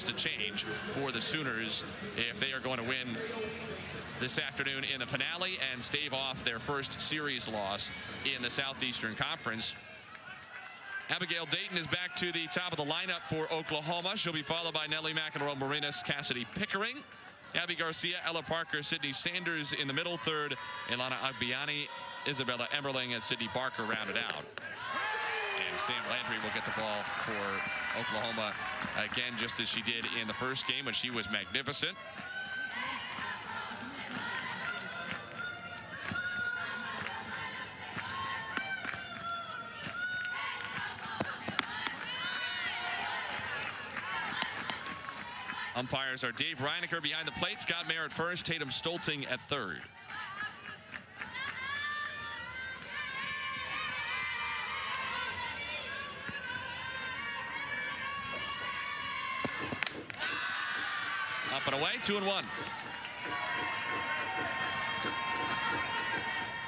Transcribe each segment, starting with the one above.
has to change for the Sooners if they are going to win this afternoon in the finale and stave off their first series loss in the Southeastern Conference. Abigail Dayton is back to the top of the lineup for Oklahoma. She'll be followed by Nellie McEnroe-Marinas, Cassidy Pickering, Abby Garcia, Ella Parker, Sydney Sanders in the middle third, Ilana Agbiani, Isabella Emberling, and Sydney Barker rounded out. And Sam Landry will get the ball for Oklahoma again, just as she did in the first game when she was magnificent. Umpires are Dave Reinecker behind the plate, Scott Mayer at first, Tatum Stolting at third. Up and away, 2-1.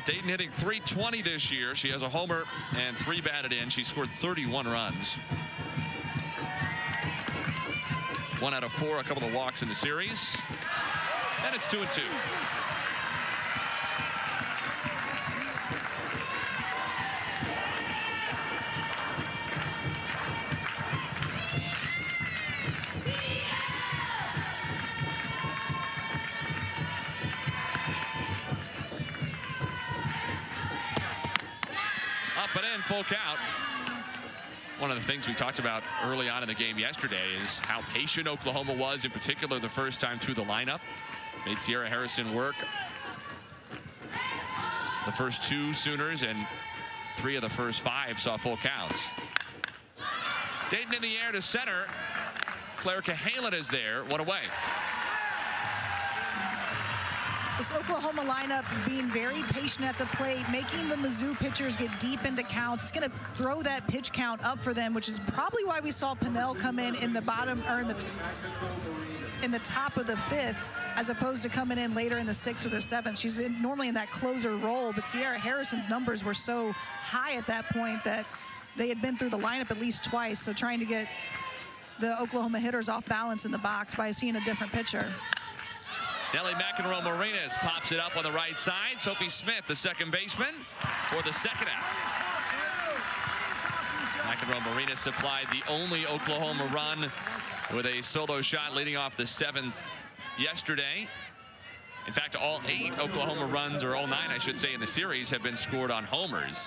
Dayton hitting .320 this year. She has a homer and 3 batted in. She scored 31 runs. 1 out of 4, a couple of walks in the series. And it's 2-2. Up and in, full count. One of the things we talked about early on in the game yesterday is how patient Oklahoma was, in particular the first time through the lineup. Made Sierra Harrison work. The first 2 Sooners and 3 of the first 5 saw full counts. Dayton in the air to center. Claire Cahalan is there, 1 away. This Oklahoma lineup being very patient at the plate, making the Mizzou pitchers get deep into counts. It's going to throw that pitch count up for them, which is probably why we saw Pennell come in the bottom, or in the top of the 5th, as opposed to coming in later in the 6th or the 7th. She's normally in that closer role, but Sierra Harrison's numbers were so high at that point that they had been through the lineup at least twice. So trying to get the Oklahoma hitters off balance in the box by seeing a different pitcher. Nellie McEnroe-Marinas pops it up on the right side. Sophie Smith, the second baseman, for the second out. McEnroe-Marinas supplied the only Oklahoma run with a solo shot leading off the 7th yesterday. In fact, all 8 Oklahoma runs, or all 9, I should say, in the series have been scored on homers.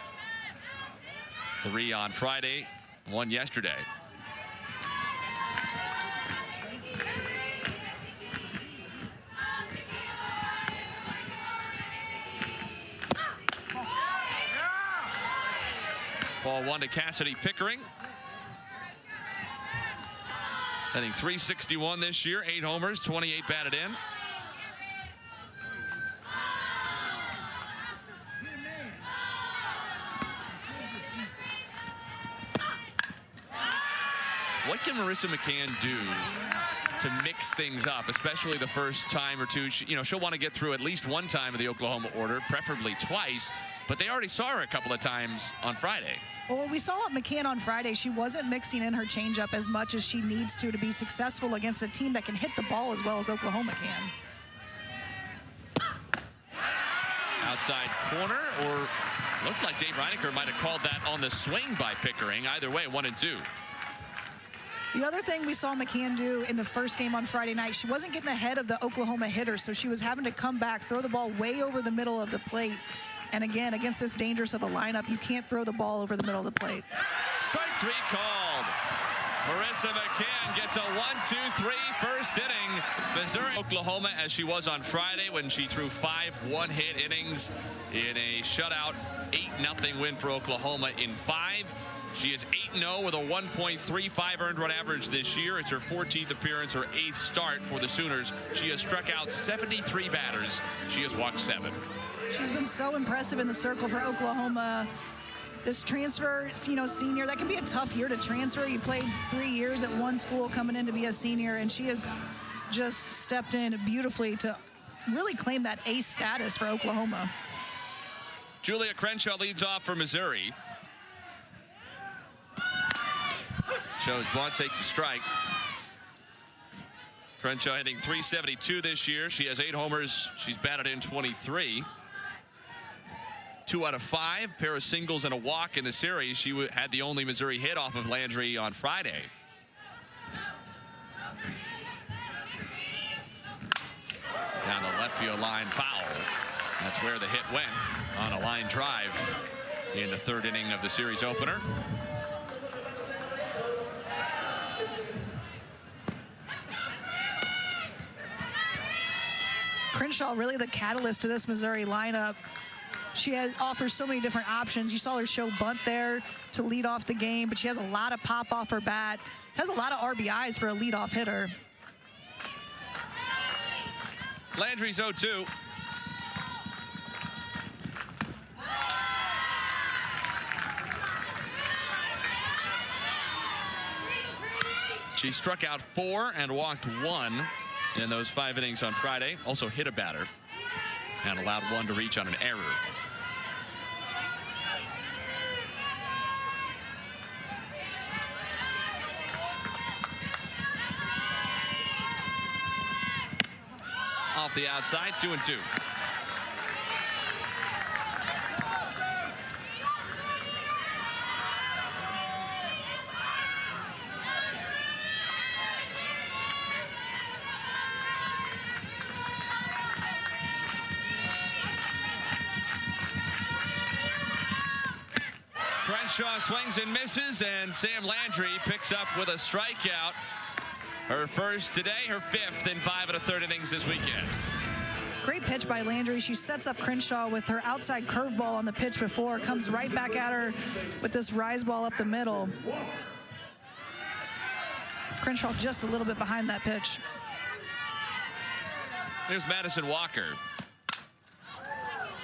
3 on Friday, 1 yesterday. Ball 1 to Cassidy Pickering. Hitting .361 this year, 8 homers, 28 batted in. What can Marissa McCann do to mix things up, especially the first time or two? She'll want to get through at least 1 time of the Oklahoma order, preferably twice, but they already saw her a couple of times on Friday. Well, we saw McCann on Friday. She wasn't mixing in her changeup as much as she needs to be successful against a team that can hit the ball as well as Oklahoma can. Outside corner, or looked like Dave Reinecker might have called that on the swing by Pickering. Either way, 1-2. The other thing we saw McCann do in the first game on Friday night, she wasn't getting ahead of the Oklahoma hitters, so she was having to come back, throw the ball way over the middle of the plate. And again, against this dangerous of a lineup, you can't throw the ball over the middle of the plate. Strike 3 called. Marissa McCann gets a 1-2-3 first inning. Missouri, Oklahoma, as she was on Friday when she threw 5 one-hit innings in a shutout 8-0 win for Oklahoma in 5. She is 8-0 with a 1.35 earned run average this year. It's her 14th appearance, her 8th start for the Sooners. She has struck out 73 batters. She has walked 7. She's been so impressive in the circle for Oklahoma. This transfer, senior, that can be a tough year to transfer. You played 3 years at one school coming in to be a senior, and she has just stepped in beautifully to really claim that ace status for Oklahoma. Julia Crenshaw leads off for Missouri. Shows bunt, takes a strike. Crenshaw hitting .372 this year. She has 8 homers. She's batted in 23. 2 out of 5, pair of singles and a walk in the series. She had the only Missouri hit off of Landry on Friday. Down the left field line, foul. That's where the hit went, on a line drive in the 3rd inning of the series opener. Crenshaw really the catalyst to this Missouri lineup. She offers so many different options. You saw her show bunt there to lead off the game, but she has a lot of pop off her bat. Has a lot of RBIs for a leadoff hitter. Landry's 0-2. She struck out 4 and walked 1 in those 5 innings on Friday. Also hit a batter and allowed 1 to reach on an error. Off the outside, 2-2. Crenshaw swings and misses, and Sam Landry picks up with a strikeout. Her first today, her 5th in 5 1/3 innings this weekend. Great pitch by Landry. She sets up Crenshaw with her outside curveball on the pitch before. Comes right back at her with this rise ball up the middle. Crenshaw just a little bit behind that pitch. Here's Madison Walker.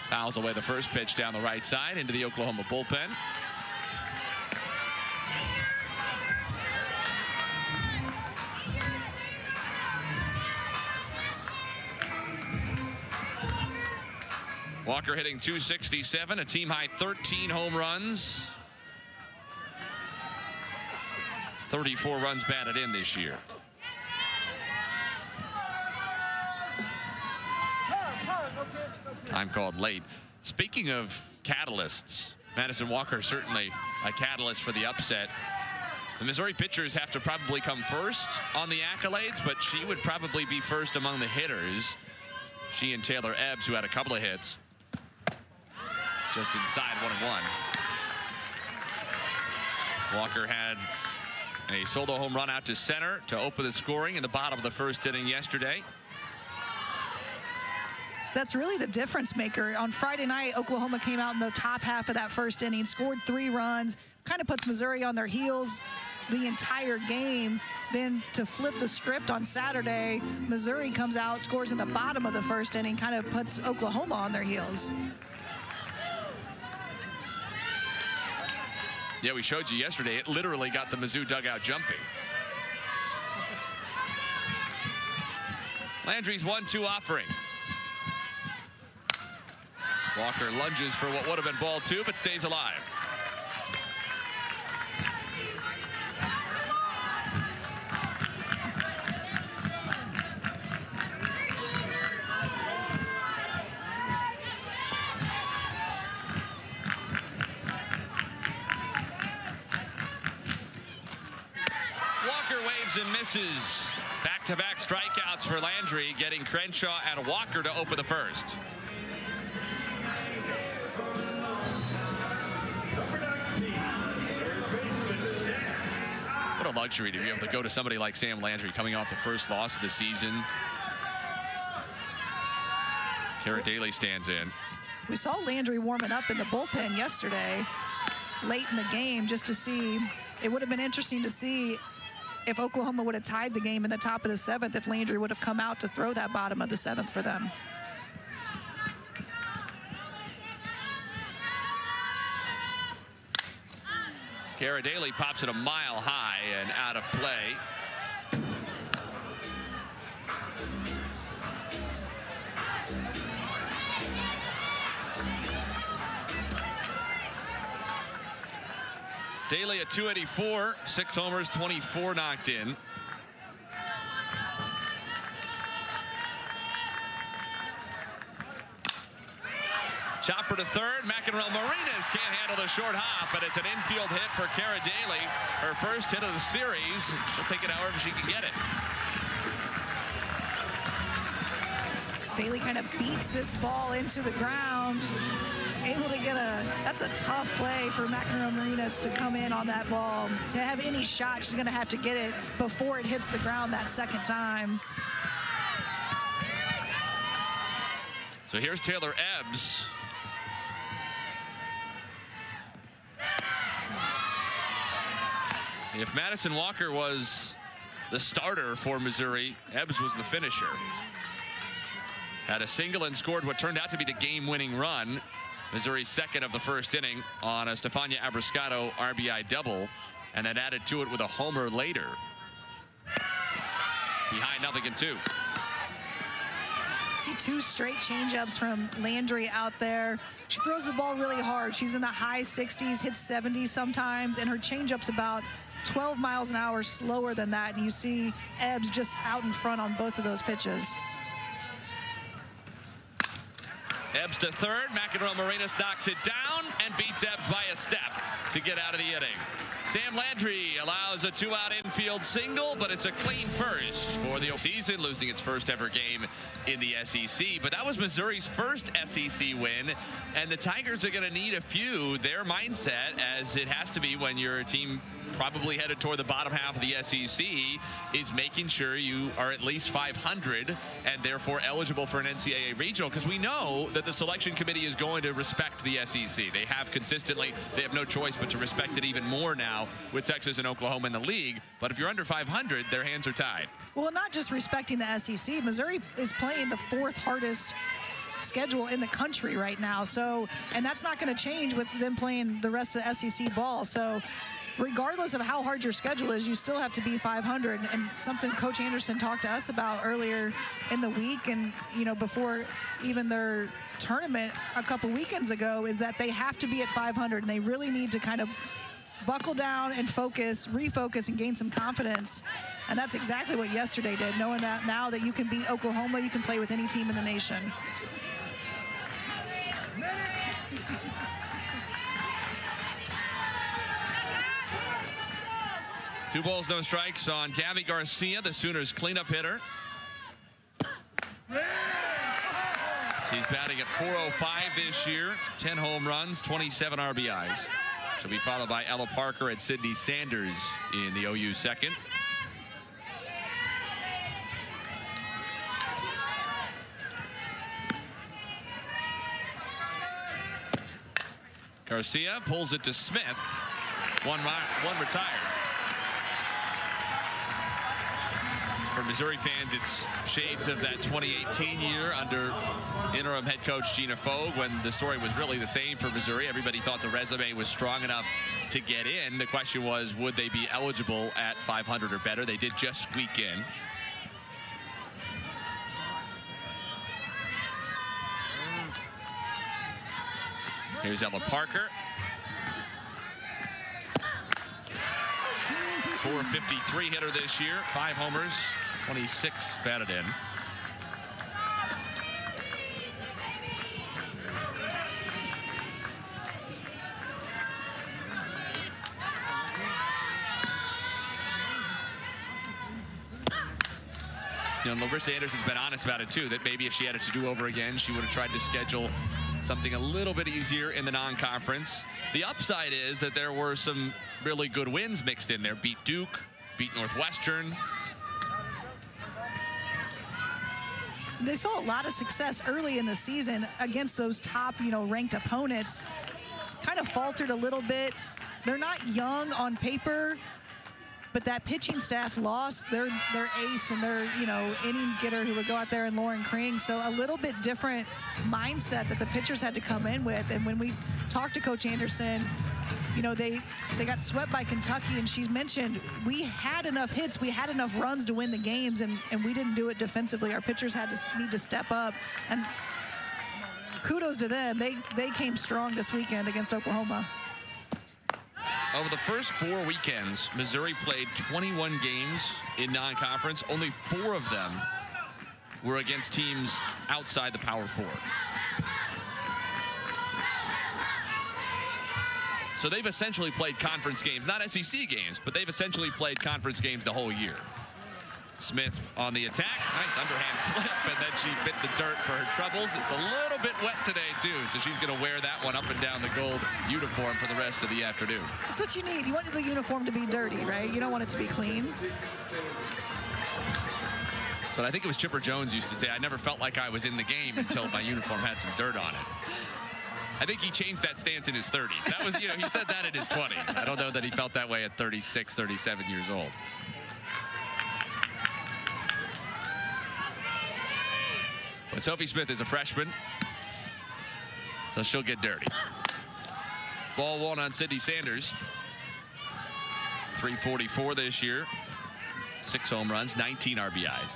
Fouls away the first pitch down the right side into the Oklahoma bullpen. Walker hitting .267, a team high 13 home runs. 34 runs batted in this year. Time called late. Speaking of catalysts, Madison Walker certainly a catalyst for the upset. The Missouri pitchers have to probably come first on the accolades, but she would probably be first among the hitters. She and Taylor Ebbs, who had a couple of hits, just inside 1-1. Walker had a solo home run out to center to open the scoring in the bottom of the first inning yesterday. That's really the difference maker. On Friday night, Oklahoma came out in the top half of that first inning, scored 3 runs, kind of puts Missouri on their heels the entire game. Then to flip the script on Saturday, Missouri comes out, scores in the bottom of the first inning, kind of puts Oklahoma on their heels. Yeah, we showed you yesterday. It literally got the Mizzou dugout jumping. Landry's 1-2 offering. Walker lunges for what would have been ball 2, but stays alive. And misses. Back-to-back strikeouts for Landry, getting Crenshaw and Walker to open the first. What a luxury to be able to go to somebody like Sam Landry coming off the first loss of the season. Kara Daly stands in. We saw Landry warming up in the bullpen yesterday, late in the game, just to see. It would have been interesting to see if Oklahoma would have tied the game in the top of the 7th, if Landry would have come out to throw that bottom of the 7th for them. Kara Daly pops it a mile high and out of play. Daly at .284, 6 homers, 24 knocked in. Chopper to third. McEnroe Marinas can't handle the short hop, but it's an infield hit for Cara Daly. Her first hit of the series. She'll take it however she can get it. Daly kind of beats this ball into the ground. Able to get that's a tough play for McEnroe Marinas to come in on that ball. To have any shot, she's going to have to get it before it hits the ground that second time. So here's Taylor Ebbs. If Madison Walker was the starter for Missouri, Ebbs was the finisher. Had a single and scored what turned out to be the game-winning run. Missouri's second of the first inning on a Stefania Abriscato RBI double, and then added to it with a homer later. Behind 0-2. See 2 straight changeups from Landry out there. She throws the ball really hard. She's in the high 60s, hits 70 sometimes, and her changeup's about 12 miles an hour slower than that. And you see Ebbs just out in front on both of those pitches. Ebbs to third. McEnroe Marinas knocks it down and beats Ebbs by a step to get out of the inning. Sam Landry allows a 2-out infield single, but it's a clean first for the season, losing its first ever game in the SEC. But that was Missouri's first SEC win, and the Tigers are going to need a few. Their mindset, as it has to be when you're a team probably headed toward the bottom half of the SEC, is making sure you are at least 500 and therefore eligible for an NCAA regional, because we know that the selection committee is going to respect the SEC. They have consistently. They have no choice but to respect it even more now with Texas and Oklahoma in the league. But if you're under 500, their hands are tied. Well, not just respecting the SEC. Missouri is playing the 4th hardest schedule in the country right now. So, and that's not going to change with them playing the rest of the SEC ball. So regardless of how hard your schedule is, you still have to be 500. And something Coach Anderson talked to us about earlier in the week, and before even their tournament a couple weekends ago, is that they have to be at 500, and they really need to kind of buckle down and refocus and gain some confidence. And that's exactly what yesterday did, knowing that now that you can beat Oklahoma, you can play with any team in the nation. Two balls, no strikes on Gabby Garcia, the Sooners' cleanup hitter. She's batting at .405 this year, 10 home runs, 27 RBIs. She'll be followed by Ella Parker and Sydney Sanders in the OU second. Garcia pulls it to Smith. One retired. For Missouri fans, it's shades of that 2018 year under interim head coach Gina Fogue, when the story was really the same for Missouri. Everybody thought the resume was strong enough to get in. The question was, would they be eligible at 500 or better? They did just squeak in. Here's Ella Parker. .453 hitter this year, 5 homers, 26 batted in. Larissa Anderson's been honest about it too, that maybe if she had it to do over again, she would have tried to schedule something a little bit easier in the non-conference. The upside is that there were some really good wins mixed in there. Beat Duke, beat Northwestern. They saw a lot of success early in the season against those top, ranked opponents. Kind of faltered a little bit. They're not young on paper, but that pitching staff lost their ace and their, innings getter who would go out there, and Lauren Kring. So a little bit different mindset that the pitchers had to come in with. And when we talked to Coach Anderson, they got swept by Kentucky, and she's mentioned we had enough hits, we had enough runs to win the games, and we didn't do it defensively. Our pitchers need to step up, and kudos to them. They came strong this weekend against Oklahoma. Over the first 4 weekends, Missouri played 21 games in non-conference. Only 4 of them were against teams outside the Power Four. So they've essentially played conference games, not SEC games, but they've essentially played conference games the whole year. Smith on the attack. Nice underhand flip, and then she bit the dirt for her troubles. It's a little bit wet today, too, so she's going to wear that one up and down the gold uniform for the rest of the afternoon. That's what you need. You want the uniform to be dirty, right? You don't want it to be clean. But I think it was Chipper Jones used to say, I never felt like I was in the game until my uniform had some dirt on it. I think he changed that stance in his 30s. That was, he said that in his 20s. I don't know that he felt that way at 36, 37 years old. But Sophie Smith is a freshman, so she'll get dirty. Ball one on Sydney Sanders. 344 this year. 6 home runs, 19 RBIs.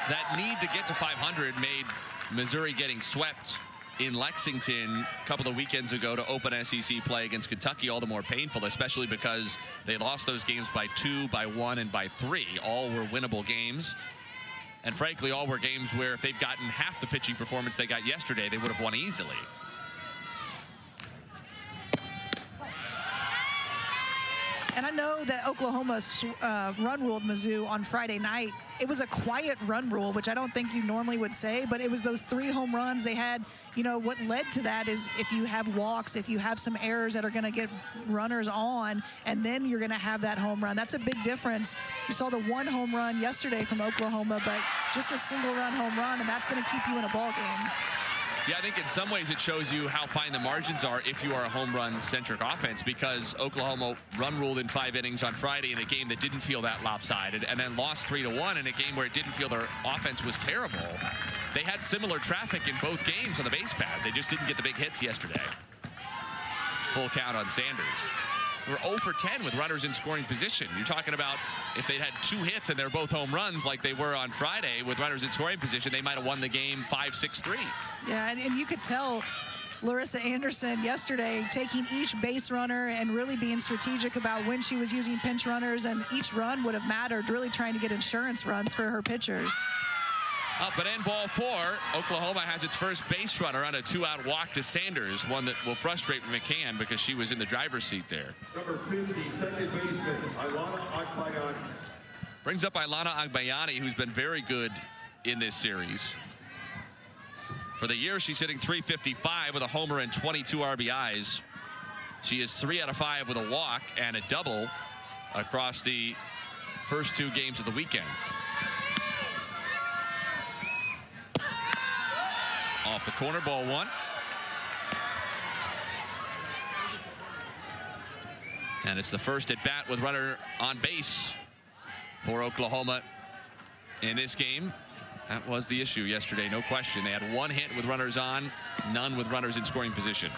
That need to get to 500 made Missouri getting swept in Lexington a couple of weekends ago to open SEC play against Kentucky all the more painful, especially because they lost those games by 2, by 1, and by 3. All were winnable games. And frankly, all were games where if they'd gotten half the pitching performance they got yesterday, they would have won easily. And I know that Oklahoma run ruled Mizzou on Friday night. It was a quiet run rule, which I don't think you normally would say, but it was those 3 home runs they had. What led to that is if you have walks, if you have some errors that are going to get runners on, and then you're going to have that home run. That's a big difference. You saw the 1 home run yesterday from Oklahoma, but just a single run home run, and that's going to keep you in a ball game. Yeah, I think in some ways it shows you how fine the margins are if you are a home run-centric offense, because Oklahoma run ruled in 5 innings on Friday in a game that didn't feel that lopsided, and then lost 3-1 in a game where it didn't feel their offense was terrible. They had similar traffic in both games on the base paths. They just didn't get the big hits yesterday. Full count on Sanders. We're 0 for 10 with runners in scoring position. You're talking about if they'd had 2 hits and they're both home runs like they were on Friday with runners in scoring position, they might have won the game 5-6-3. Yeah, and you could tell Larissa Anderson yesterday taking each base runner and really being strategic about when she was using pinch runners, and each run would have mattered, really trying to get insurance runs for her pitchers. Up and in, ball 4. Oklahoma has its first base runner on a 2-out walk to Sanders, one that will frustrate McCann because she was in the driver's seat there. Number 50, second baseman, Ilana Agbayani. Brings up Ilana Agbayani, who's been very good in this series. For the year, she's hitting .355 with a homer and 22 RBIs. She is 3 out of 5 with a walk and a double across the first 2 games of the weekend. Off the corner, ball 1. And it's the first at bat with runner on base for Oklahoma in this game. That was the issue yesterday, no question. They had 1 hit with runners on, none with runners in scoring position.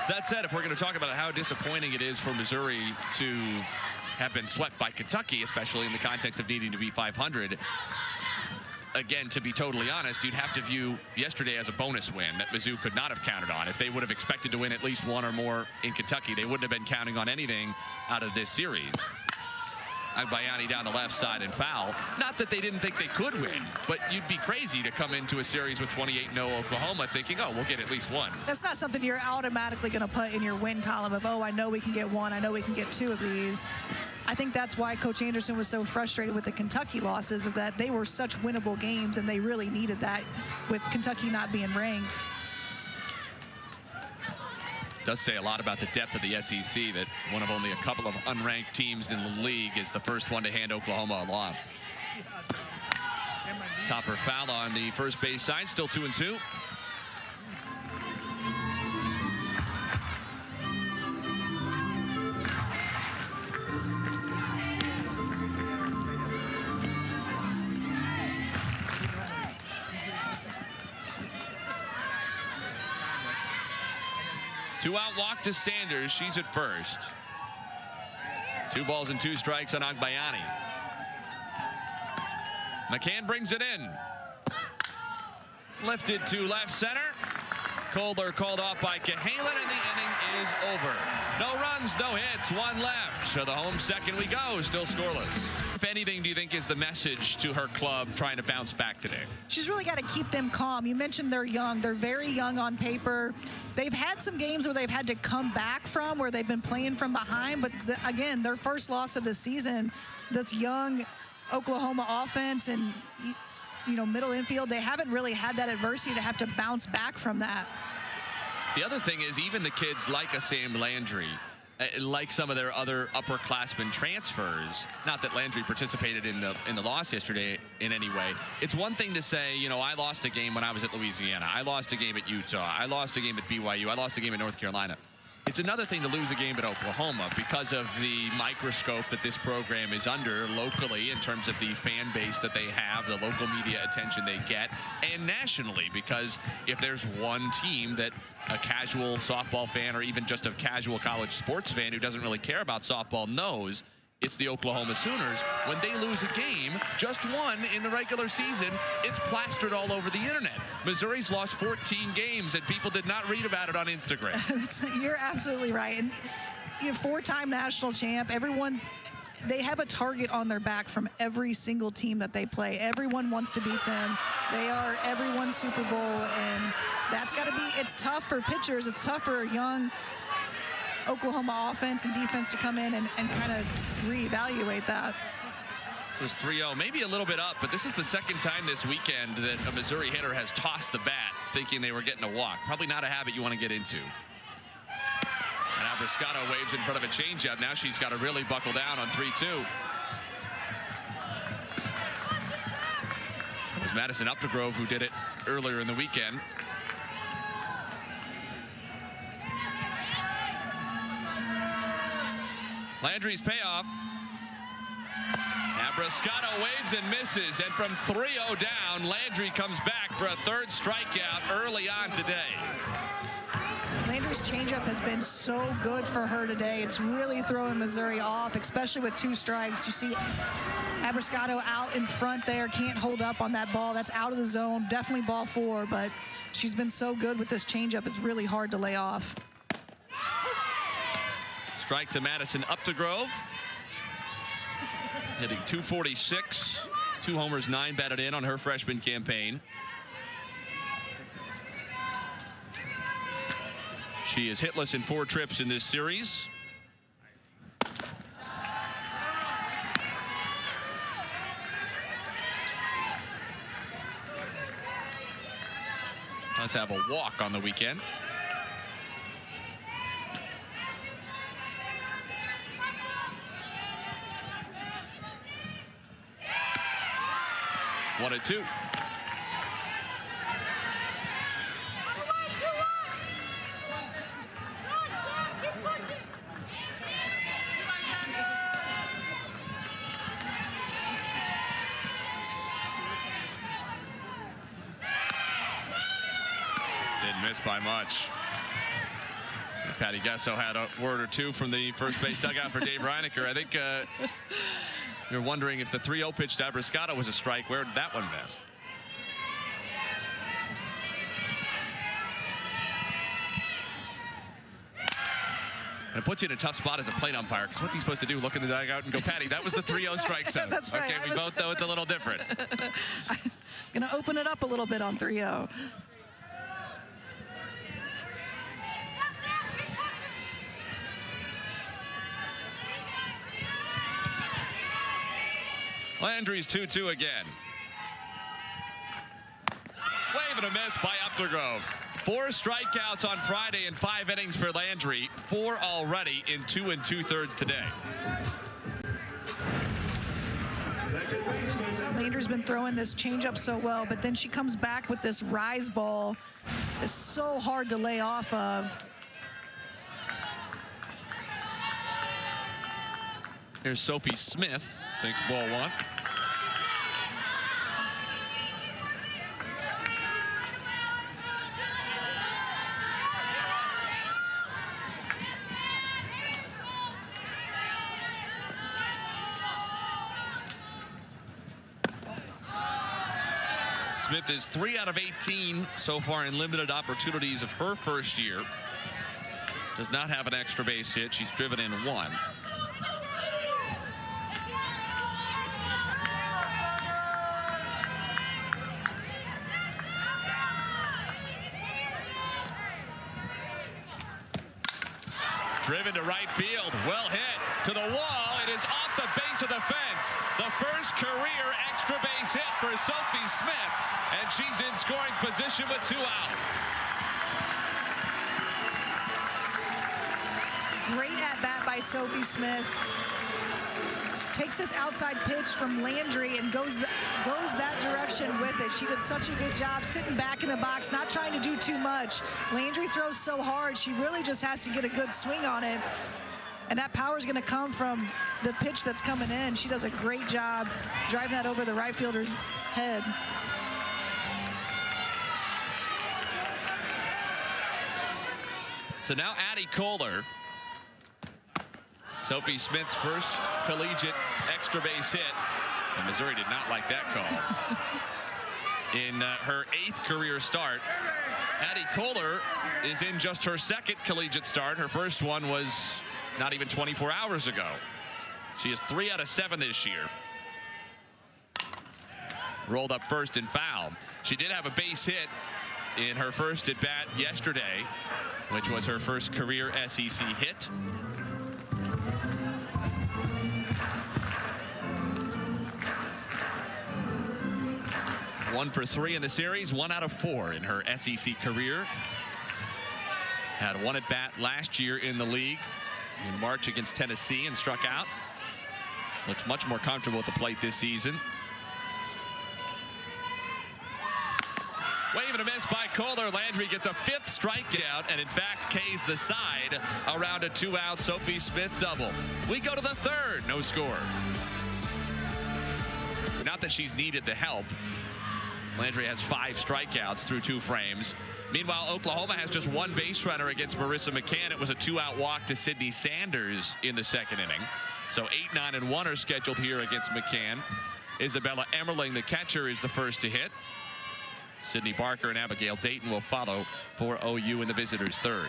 That said, if we're going to talk about how disappointing it is for Missouri to have been swept by Kentucky, especially in the context of needing to be 500, again, to be totally honest, you'd have to view yesterday as a bonus win that Mizzou could not have counted on. If they would have expected to win at least 1 or more in Kentucky, they wouldn't have been counting on anything out of this series. Agbayani down the left side and foul. Not that they didn't think they could win, but you'd be crazy to come into a series with 28-0 Oklahoma thinking, oh, we'll get at least 1. That's not something you're automatically going to put in your win column of, oh, I know we can get 1, I know we can get 2 of these. I think that's why Coach Anderson was so frustrated with the Kentucky losses, is that they were such winnable games, and they really needed that with Kentucky not being ranked. Does say a lot about the depth of the SEC that one of only a couple of unranked teams in the league is the first one to hand Oklahoma a loss. Topper foul on the first base side, still 2-2. 2-out walk to Sanders. She's at first. 2 balls and 2 strikes on Agbayani. McCann brings it in. Lifted to left center. Kohler called off by Cahalan, and the inning is over. No runs, no hits, 1 left. So the home second we go, still scoreless. If anything, do you think is the message to her club trying to bounce back today? She's really got to keep them calm. You mentioned they're young. They're very young on paper. They've had some games where they've had to come back from, where they've been playing from behind. But again, their first loss of the season, this young Oklahoma offense and middle infield, they haven't really had that adversity to have to bounce back from that. The other thing is, even the kids like a Sam Landry, like some of their other upperclassmen transfers, not that Landry participated in the loss yesterday in any way. It's one thing to say, I lost a game when I was at Louisiana. I lost a game at Utah. I lost a game at BYU. I lost a game at North Carolina. It's another thing to lose a game at Oklahoma because of the microscope that this program is under locally in terms of the fan base that they have, the local media attention they get, and nationally, because if there's one team that a casual softball fan or even just a casual college sports fan who doesn't really care about softball knows, it's the Oklahoma Sooners. When they lose a game, just one in the regular season, it's plastered all over the internet. Missouri's lost 14 games and people did not read about it on Instagram. You're absolutely right. And 4-time national champ, everyone, they have a target on their back from every single team that they play. Everyone wants to beat them. They are everyone's Super Bowl, and that's got to be, it's tough for pitchers. It's tough for a young Oklahoma offense and defense to come in and kind of reevaluate that. So it's 3-0, maybe a little bit up, but this is the second time this weekend that a Missouri hitter has tossed the bat thinking they were getting a walk. Probably not a habit you want to get into. And Abriscato waves in front of a changeup. Now she's got to really buckle down on 3-2. It was Madison Updegrove who did it earlier in the weekend. Landry's payoff. Abriscato waves and misses, and from 3-0 down, Landry comes back for a 3rd strikeout early on today. Landry's changeup has been so good for her today. It's really throwing Missouri off, especially with 2 strikes. You see Abriscato out in front there, can't hold up on that ball. That's out of the zone, definitely ball 4, but she's been so good with this changeup. It's really hard to lay off. Strike to Madison Updegrove. Hitting .246, 2 homers, 9 batted in on her freshman campaign. She is hitless in 4 trips in this series. Let's have a walk on the weekend. One and 2. Didn't miss by much. Patty Gesso had a word or two from the first base dugout for Dave Reinecker. I think you're wondering if the 3-0 pitch to Abriscato was a strike. Where did that one miss? And it puts you in a tough spot as a plate umpire, because what's he supposed to do? Look in the dugout and go, Patty, that was the 3-0 strike zone. That's right. Okay, we both know it's a little different. I'm going to open it up a little bit on 3-0. Landry's 2-2 again. Wave and a miss by Updegrove. 4 strikeouts on Friday in 5 innings for Landry. 4 already in 2 2/3 today. Landry's been throwing this changeup so well, but then she comes back with this rise ball. It's so hard to lay off of. Here's Sophie Smith. Takes ball 1. Smith is 3 out of 18 so far in limited opportunities of her first year. Does not have an extra base hit. She's driven in 1. Driven to right field, well hit to the wall. It is off the base of the fence. The first career extra base hit for Sophie Smith, and she's in scoring position with 2 out. Great at bat by Sophie Smith. Takes this outside pitch from Landry and goes that direction with it. She did such a good job sitting back in the box, not trying to do too much. Landry throws so hard, she really just has to get a good swing on it. And that power is going to come from the pitch that's coming in. She does a great job driving that over the right fielder's head. So now Addie Kohler, Sophie Smith's first collegiate extra base hit, and Missouri did not like that call. In her 8th career start, Addie Kohler is in just her 2nd collegiate start. Her first one was not even 24 hours ago. She is 3 out of 7 this year. Rolled up first and foul. She did have a base hit in her first at bat yesterday, which was her first career SEC hit. 1 for 3 in the series, 1 out of 4 in her SEC career. Had 1 at bat last year in the league in March against Tennessee and struck out. Looks much more comfortable at the plate this season. Wave and a miss by Kohler. Landry gets a 5th strikeout and in fact K's the side around a 2-out Sophie Smith double. We go to the 3rd, no score. Not that she's needed the help. Landry has 5 strikeouts through 2 frames. Meanwhile, Oklahoma has just 1 base runner against Marissa McCann. It was a 2-out walk to Sydney Sanders in the 2nd inning. So 8, 9, and 1 are scheduled here against McCann. Isabella Emmerling, the catcher, is the first to hit. Sydney Barker and Abigail Dayton will follow for OU in the visitors' 3rd.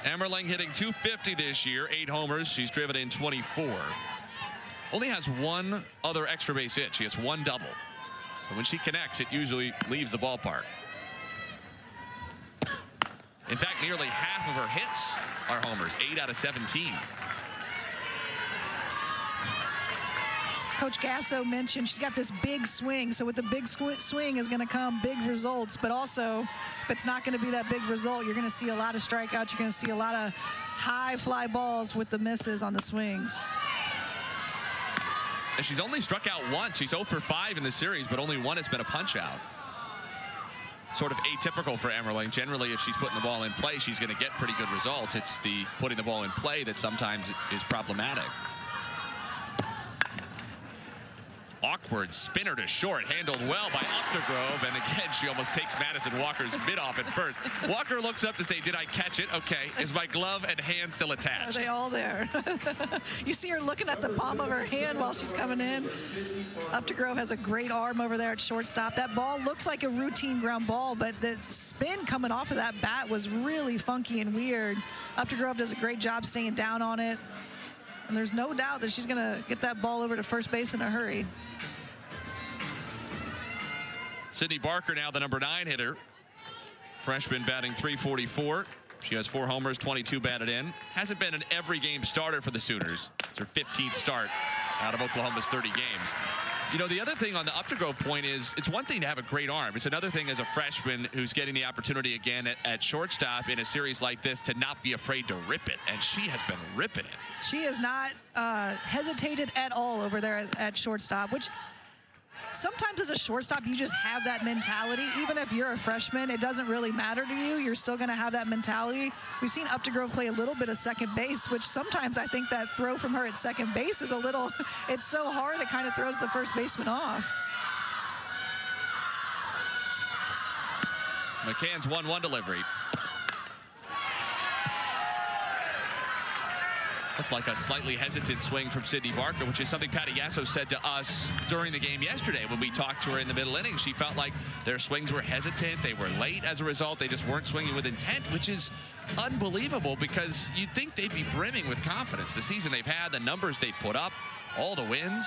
Emmerling hitting .250 this year, 8 homers. She's driven in 24. Only has 1 other extra base hit. She has 1 double. So when she connects, it usually leaves the ballpark. In fact, nearly half of her hits are homers, 8 out of 17. Coach Gasso mentioned she's got this big swing. So with the big swing is going to come big results. But also, if it's not going to be that big result, you're going to see a lot of strikeouts. You're going to see a lot of high fly balls with the misses on the swings. And she's only struck out once. She's 0 for 5 in the series, but only 1 has been a punch out. Sort of atypical for Emmerling. Generally, if she's putting the ball in play, she's going to get pretty good results. It's the putting the ball in play that sometimes is problematic. Awkward spinner to short, handled well by Updegrove, and again she almost takes Madison Walker's mitt off at first. Walker looks up to say, did I catch it? Okay, is my glove and hand still attached? Are they all there? You see her looking at the palm of her hand while she's coming in. Updegrove has a great arm over there at shortstop. That ball looks like a routine ground ball, but the spin coming off of that bat was really funky and weird. Updegrove does a great job staying down on it. And there's no doubt that she's going to get that ball over to first base in a hurry. Sydney Barker now the number 9 hitter. Freshman batting .344. She has 4 homers, 22 batted in. Hasn't been an every game starter for the Sooners. It's her 15th start out of Oklahoma's 30 games. You know, the other thing on the Updegrove point is it's one thing to have a great arm. It's another thing as a freshman who's getting the opportunity again at shortstop in a series like this to not be afraid to rip it. And she has been ripping it. She has not hesitated at all over there at shortstop, which sometimes as a shortstop, you just have that mentality. Even if you're a freshman, it doesn't really matter to you. You're still going to have that mentality. We've seen Updegrove play a little bit of second base, which sometimes I think that throw from her at second base is a little, it's so hard, it kind of throws the first baseman off. McCann's 1-1 delivery. Looked like a slightly hesitant swing from Sydney Barker, which is something Patty Yasso said to us during the game yesterday when we talked to her in the middle innings. She felt like their swings were hesitant. They were late as a result. They just weren't swinging with intent, which is unbelievable because you'd think they'd be brimming with confidence. The season they've had, the numbers they put up, all the wins.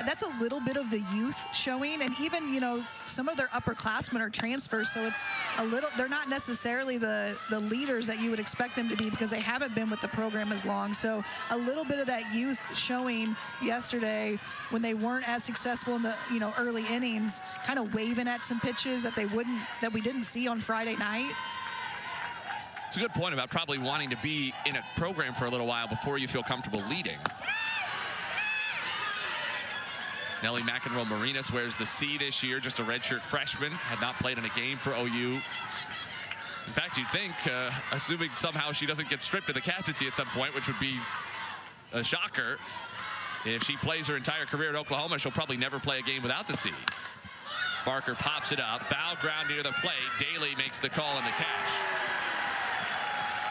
That's a little bit of the youth showing, and even, you know, some of their upperclassmen are transfers, so it's a little, they're not necessarily the leaders that you would expect them to be because they haven't been with the program as long. So a little bit of that youth showing yesterday when they weren't as successful in the, you know, early innings, kind of waving at some pitches that we didn't see on Friday night. It's a good point about probably wanting to be in a program for a little while before you feel comfortable leading. Nelly McEnroe-Marinas wears the C this year, just a redshirt freshman, had not played in a game for OU. In fact, you'd think, assuming somehow she doesn't get stripped of the captaincy at some point, which would be a shocker, if she plays her entire career at Oklahoma, she'll probably never play a game without the C. Barker pops it up, foul ground near the plate. Daly makes the call and the catch.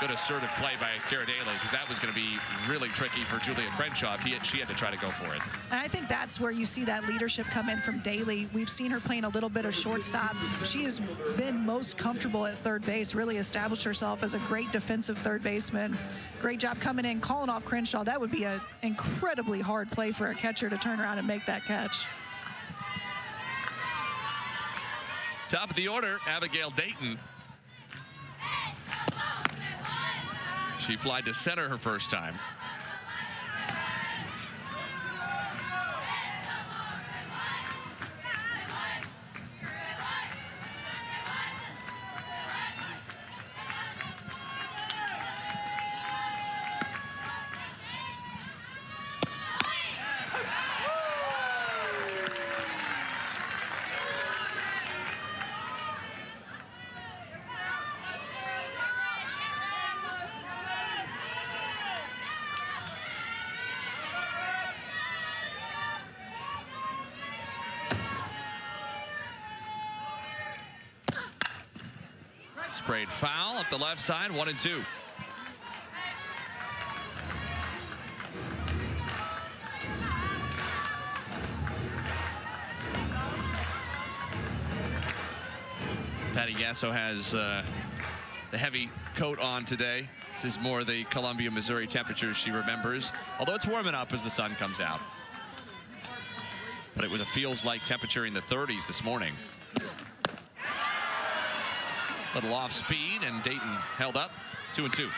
Good assertive play by Kara Daly, because that was going to be really tricky for Julia Crenshaw if she had to try to go for it. And I think that's where you see that leadership come in from Daly. We've seen her playing a little bit of shortstop. She has been most comfortable at third base, really established herself as a great defensive third baseman. Great job coming in, calling off Crenshaw. That would be an incredibly hard play for a catcher to turn around and make that catch. Top of the order, Abigail Dayton. She flied to center her first time. Sprayed foul up the left side, 1-2. Patty Yasso has the heavy coat on today. This is more the Columbia, Missouri temperatures she remembers, although it's warming up as the sun comes out. But it was a feels-like temperature in the 30s this morning. Little off speed, and Dayton held up, 2-2.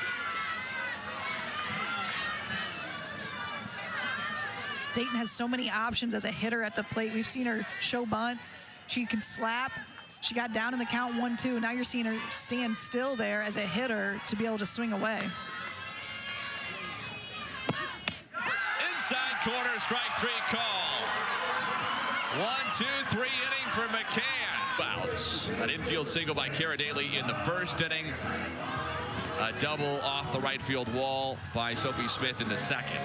Dayton has so many options as a hitter at the plate. We've seen her show bunt. She can slap. She got down in the count 1-2. Now you're seeing her stand still there as a hitter to be able to swing away. Inside corner, strike three call. 1-2-3 inning for McCann. Bounce. An infield single by Kara Daly in the first inning. A double off the right field wall by Sophie Smith in the second.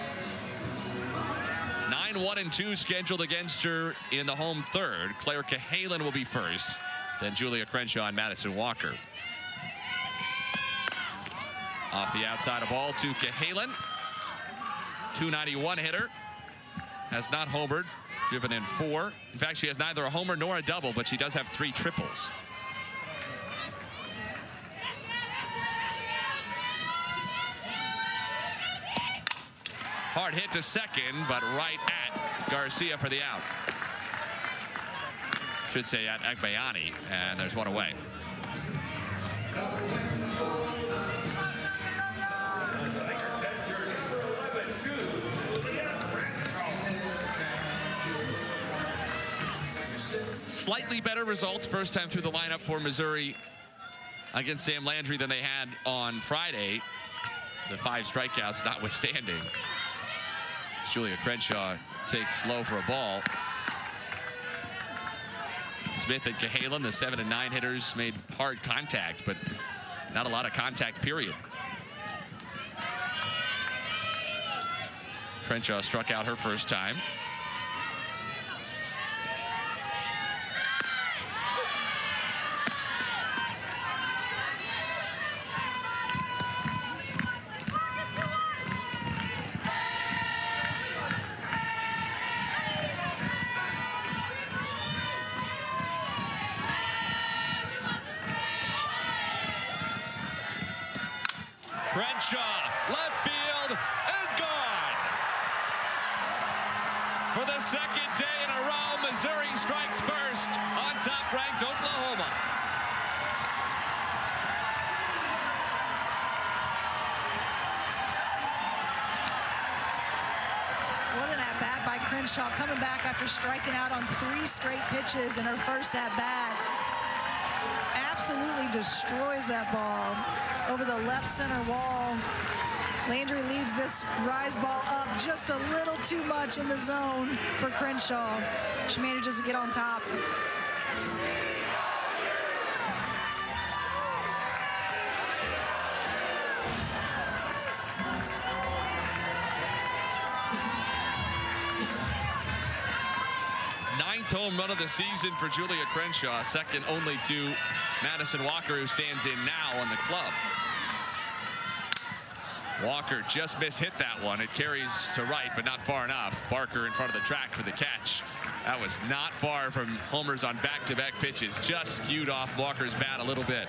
9-1-2 scheduled against her in the home third. Claire Cahalan will be first, then Julia Crenshaw and Madison Walker. Off the outside of ball to Cahalan. 291 hitter. Has not homered. Driven in 4. In fact, she has neither a homer nor a double, but she does have 3 triples. Hard hit to second, but right at Garcia for the out. Should say at Agbayani, and there's one away. Slightly better results first time through the lineup for Missouri against Sam Landry than they had on Friday. The 5 strikeouts notwithstanding. Julia Crenshaw takes slow for a ball. Smith and Cahalan, the 7 and 9 hitters, made hard contact, but not a lot of contact, period. Crenshaw struck out her first time. Crenshaw, left field, and gone. For the second day in a row, Missouri strikes first on top-ranked Oklahoma. What an at-bat by Crenshaw, coming back after striking out on 3 straight pitches in her first at-bat. Absolutely destroys that ball over the left center wall. Landry leaves this rise ball up just a little too much in the zone for Crenshaw. She manages to get on top. Ninth home run of the season for Julia Crenshaw, second only to Madison Walker, who stands in now on the club. Walker just mishit that one. It carries to right, but not far enough. Barker in front of the track for the catch. That was not far from homers on back-to-back pitches. Just skewed off Walker's bat a little bit.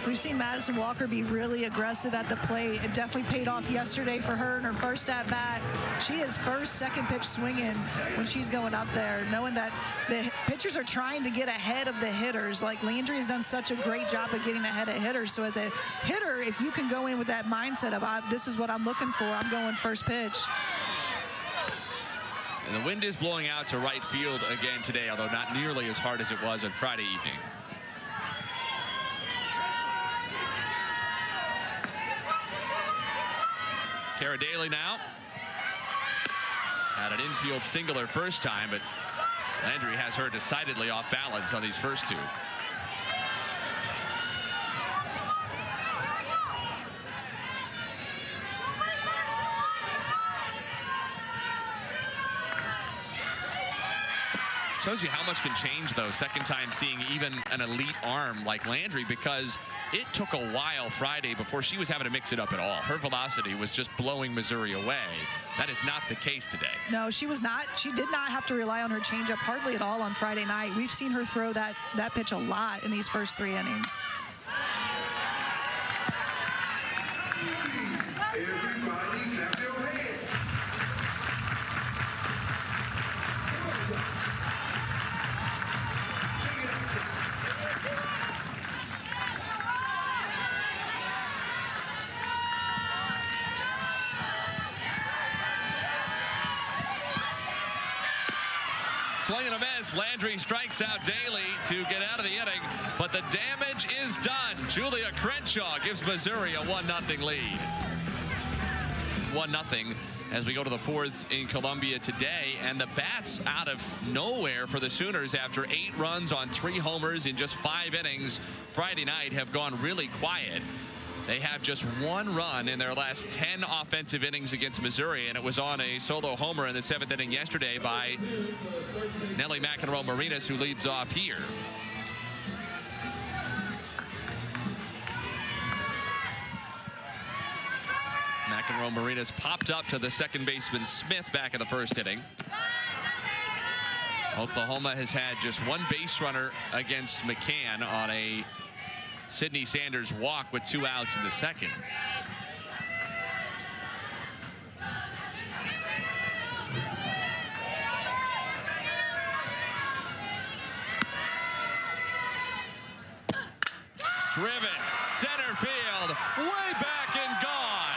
We've seen Madison Walker be really aggressive at the plate. It definitely paid off yesterday for her in her first at-bat. She is first, second pitch swinging when she's going up there, knowing that the pitchers are trying to get ahead of the hitters. Like Landry has done such a great job of getting ahead of hitters. So as a hitter, if you can go in with that mindset of this is what I'm looking for, I'm going first pitch. And the wind is blowing out to right field again today, although not nearly as hard as it was on Friday evening. Kara Daly now. Had an infield single her first time, but Landry has her decidedly off balance on these first two. Shows you how much can change, though, second time seeing even an elite arm like Landry, because it took a while Friday before she was having to mix it up at all. Her velocity was just blowing Missouri away. That is not the case today. No, she was not. She did not have to rely on her changeup hardly at all on Friday night. We've seen her throw that pitch a lot in these first 3 innings. Everybody clap your hands. Swing and a miss. Landry strikes out Daly to get out of the inning, but the damage is done. Julia Crenshaw gives Missouri a 1-0 lead. 1-0 as we go to the 4th in Columbia today, and the bats out of nowhere for the Sooners after 8 runs on 3 homers in just 5 innings Friday night have gone really quiet. They have just 1 run in their last 10 offensive innings against Missouri, and it was on a solo homer in the 7th inning yesterday by Nellie McEnroe-Marinas, who leads off here. McEnroe-Marinas popped up to the second baseman Smith back in the 1st inning. Oklahoma has had just 1 base runner against McCann on a Sydney Sanders walk with 2 outs in the 2nd. Driven, center field, way back and gone.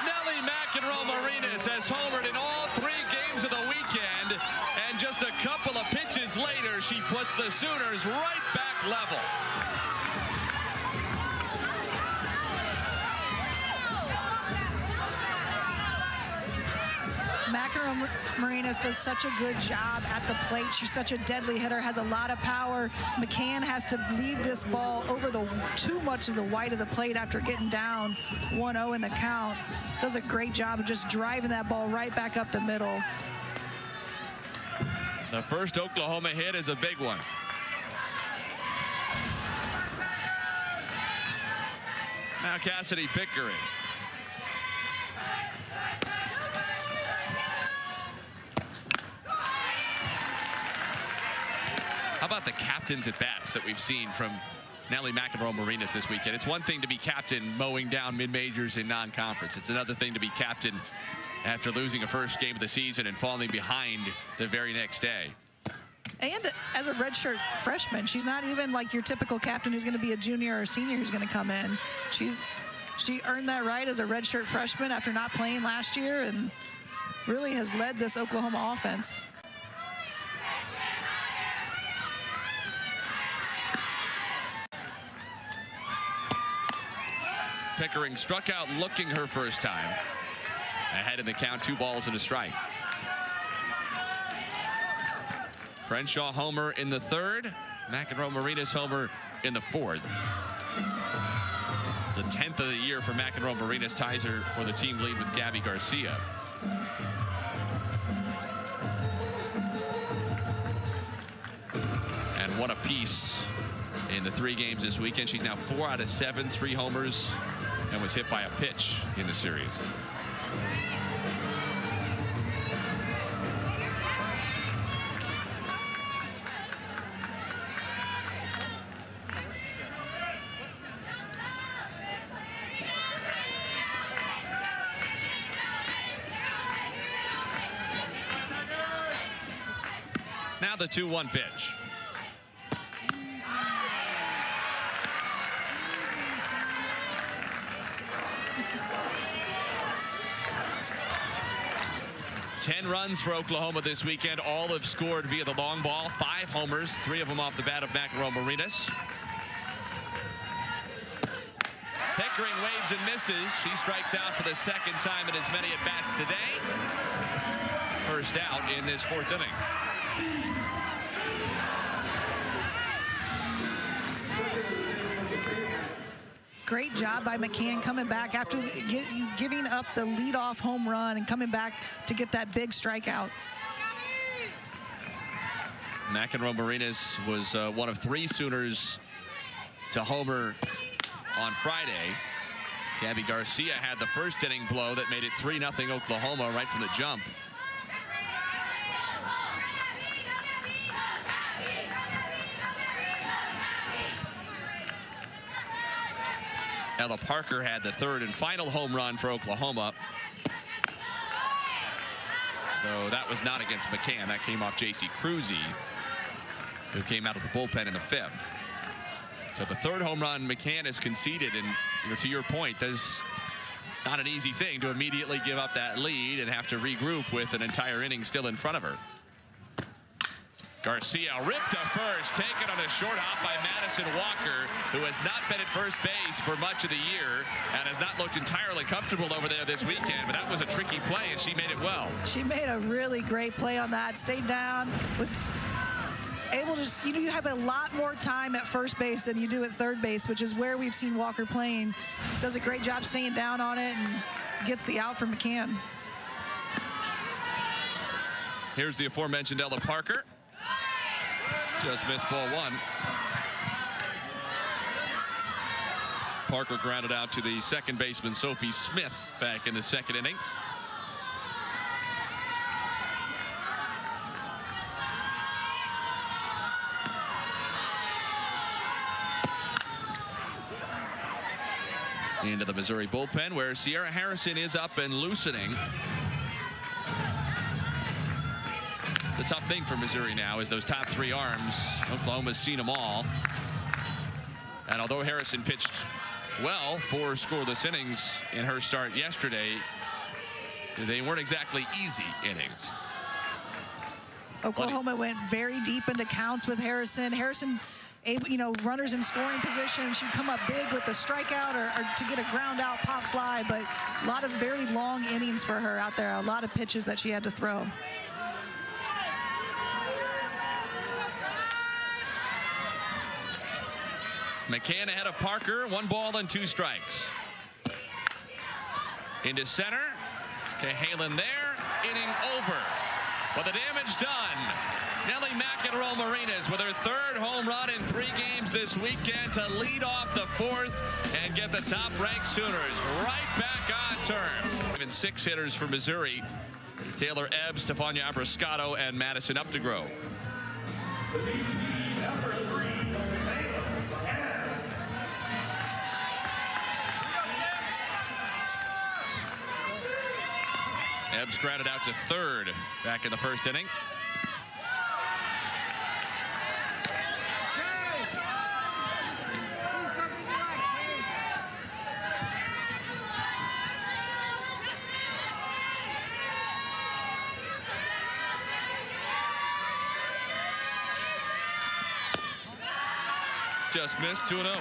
Nellie McEnroe-Marinas has homered in all 3 games of the weekend, and just a couple of pitches later, she puts the Sooners right back level. McEnroe-Marinas does such a good job at the plate. She's such a deadly hitter, has a lot of power. McCann has to leave this ball over too much of the white of the plate after getting down 1-0 in the count. Does a great job of just driving that ball right back up the middle. The first Oklahoma hit is a big one. Now Cassidy Pickering. How about the captains at bats that we've seen from Nellie McEnroe-Marinas this weekend. It's one thing to be captain mowing down mid-majors in non-conference. It's another thing to be captain after losing a first game of the season and falling behind the very next day. And as a redshirt freshman, she's not even like your typical captain who's going to be a junior or senior who's going to come in. She earned that right as a redshirt freshman after not playing last year and really has led this Oklahoma offense. Pickering struck out looking her first time. Ahead in the count, 2 balls and a strike. Crenshaw homer in the 3rd. McEnroe-Marinas homer in the 4th. It's the 10th of the year for McEnroe-Marinas, ties her for the team lead with Gabby Garcia. And one apiece in the 3 games this weekend. She's now 4 out of 7, 3 homers, and was hit by a pitch in the series. Now the 2-1 pitch. Ten runs for Oklahoma this weekend. All have scored via the long ball. 5 homers, 3 of them off the bat of McEnroe-Marinas. Pickering waves and misses. She strikes out for the 2nd time in as many at-bats today. First out in this 4th inning. Great job by McCann coming back after giving up the leadoff home run and coming back to get that big strikeout. McEnroe-Marinas was one of 3 Sooners to homer on Friday. Gabby Garcia had the first inning blow that made it 3-0 Oklahoma right from the jump. Ella Parker had the 3rd and final home run for Oklahoma. Though that was not against McCann. That came off J.C. Cruzy, who came out of the bullpen in the 5th. So the 3rd home run McCann has conceded, and to your point, that's not an easy thing to immediately give up that lead and have to regroup with an entire inning still in front of her. Garcia ripped to first, taken on a short hop by Madison Walker, who has not been at first base for much of the year and has not looked entirely comfortable over there this weekend, but that was a tricky play and she made it well. She made a really great play on that, stayed down, was able to just, you have a lot more time at first base than you do at third base, which is where we've seen Walker playing. Does a great job staying down on it and gets the out for McCann. Here's the aforementioned Ella Parker. Just missed ball 1. Parker grounded out to the 2nd baseman Sophie Smith back in the 2nd inning. Into the Missouri bullpen, where Sierra Harrison is up and loosening. The tough thing for Missouri now is those top 3 arms. Oklahoma's seen them all. And although Harrison pitched well 4 scoreless innings in her start yesterday, they weren't exactly easy innings. Oklahoma went very deep into counts with Harrison. Harrison, runners in scoring position. She'd come up big with a strikeout or to get a ground out pop fly, but a lot of very long innings for her out there. A lot of pitches that she had to throw. McCann ahead of Parker, 1 ball and 2 strikes. Into center, Cahalan there, inning over. But the damage done. Nellie McEnroe-Marinas with her 3rd home run in 3 games this weekend to lead off the 4th and get the top-ranked Sooners right back on terms. Even 6 hitters for Missouri. Taylor Ebb, Stefania Abrascato, and Madison Updegrove. Ebbs grounded out to third back in the first inning. Just missed 2-0.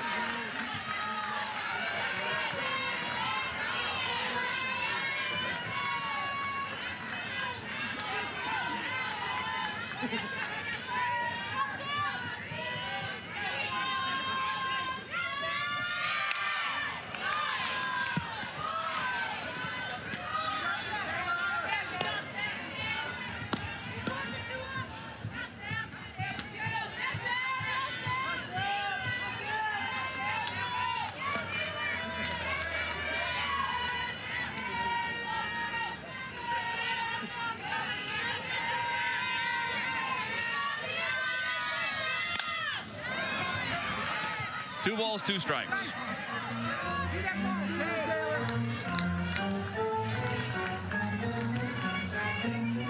Two balls, two strikes.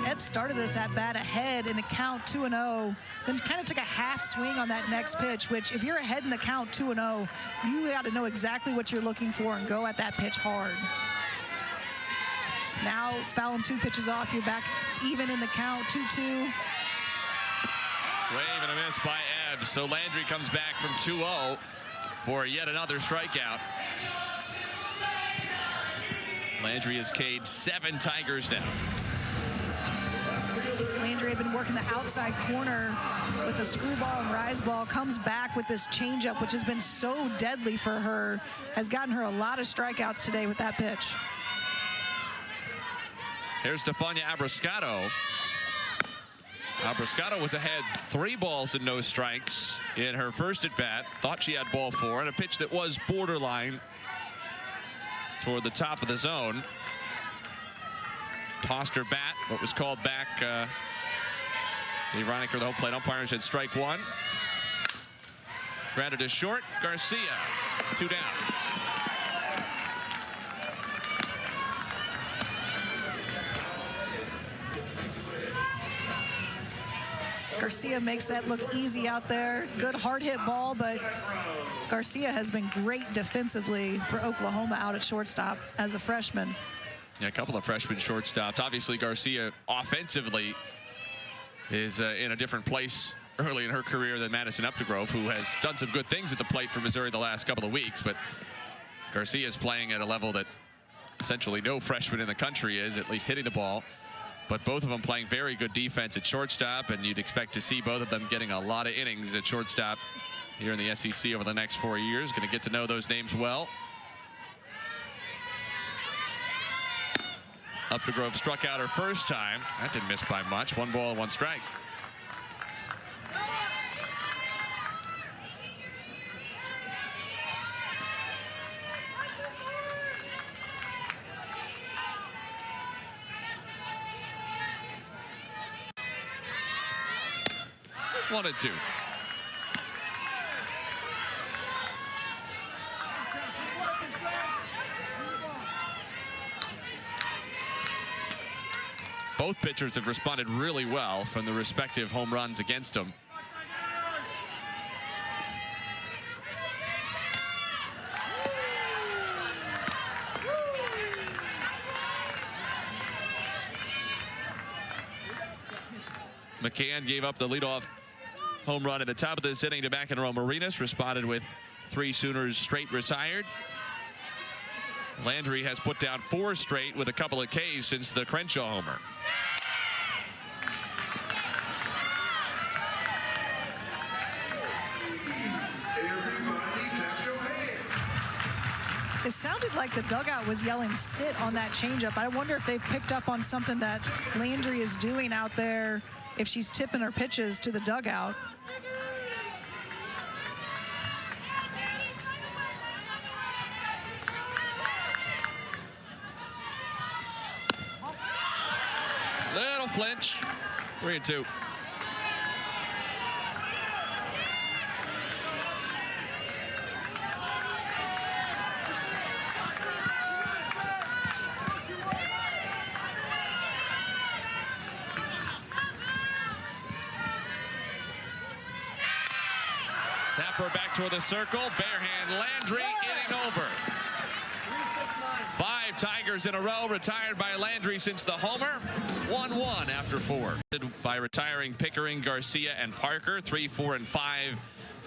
Ebbs started this at bat ahead in the count 2-0, then kind of took a half swing on that next pitch, which if you're ahead in the count 2-0, you got to know exactly what you're looking for and go at that pitch hard. Now fouling 2 pitches off, you're back even in the count 2-2. Wave and a miss by Ebbs. So Landry comes back from 2-0 for yet another strikeout. Landry has K'd 7 Tigers now. Landry had been working the outside corner with the screwball and rise ball, comes back with this changeup, which has been so deadly for her, has gotten her a lot of strikeouts today with that pitch. Here's Stefania Abascado. Abascado was ahead 3 balls and no strikes in her first at bat. Thought she had ball 4 and a pitch that was borderline toward the top of the zone. Tossed her bat, what was called back. Dave Reinicker, the home plate umpire, said strike 1. Grounded to short. Garcia, 2 down. Garcia makes that look easy out there. Good hard hit ball, but Garcia has been great defensively for Oklahoma out at shortstop as a freshman. Yeah, a couple of freshman shortstops. Obviously, Garcia offensively is in a different place early in her career than Madison Updegrove, who has done some good things at the plate for Missouri the last couple of weeks. But Garcia is playing at a level that essentially no freshman in the country is, at least hitting the ball. But both of them playing very good defense at shortstop, and you'd expect to see both of them getting a lot of innings at shortstop here in the SEC over the next 4 years. Going to get to know those names well. Updegrove struck out her first time. That didn't miss by much. 1 ball, 1 strike. One and 2. Both pitchers have responded really well from the respective home runs against them. McCann gave up the leadoff home run at the top of this inning to McEnroe Marinas. Responded with 3 Sooners straight retired. Landry has put down 4 straight with a couple of Ks since the Crenshaw homer. It sounded like the dugout was yelling sit on that changeup. I wonder if they've picked up on something that Landry is doing out there, if she's tipping her pitches to the dugout. Little flinch. 3 and 2. Tapper back toward the circle. Barehand Landry inning over. 5 Tigers in a row retired by Landry since the homer. 1-1 after 4. By retiring Pickering, Garcia, and Parker. 3, 4, and 5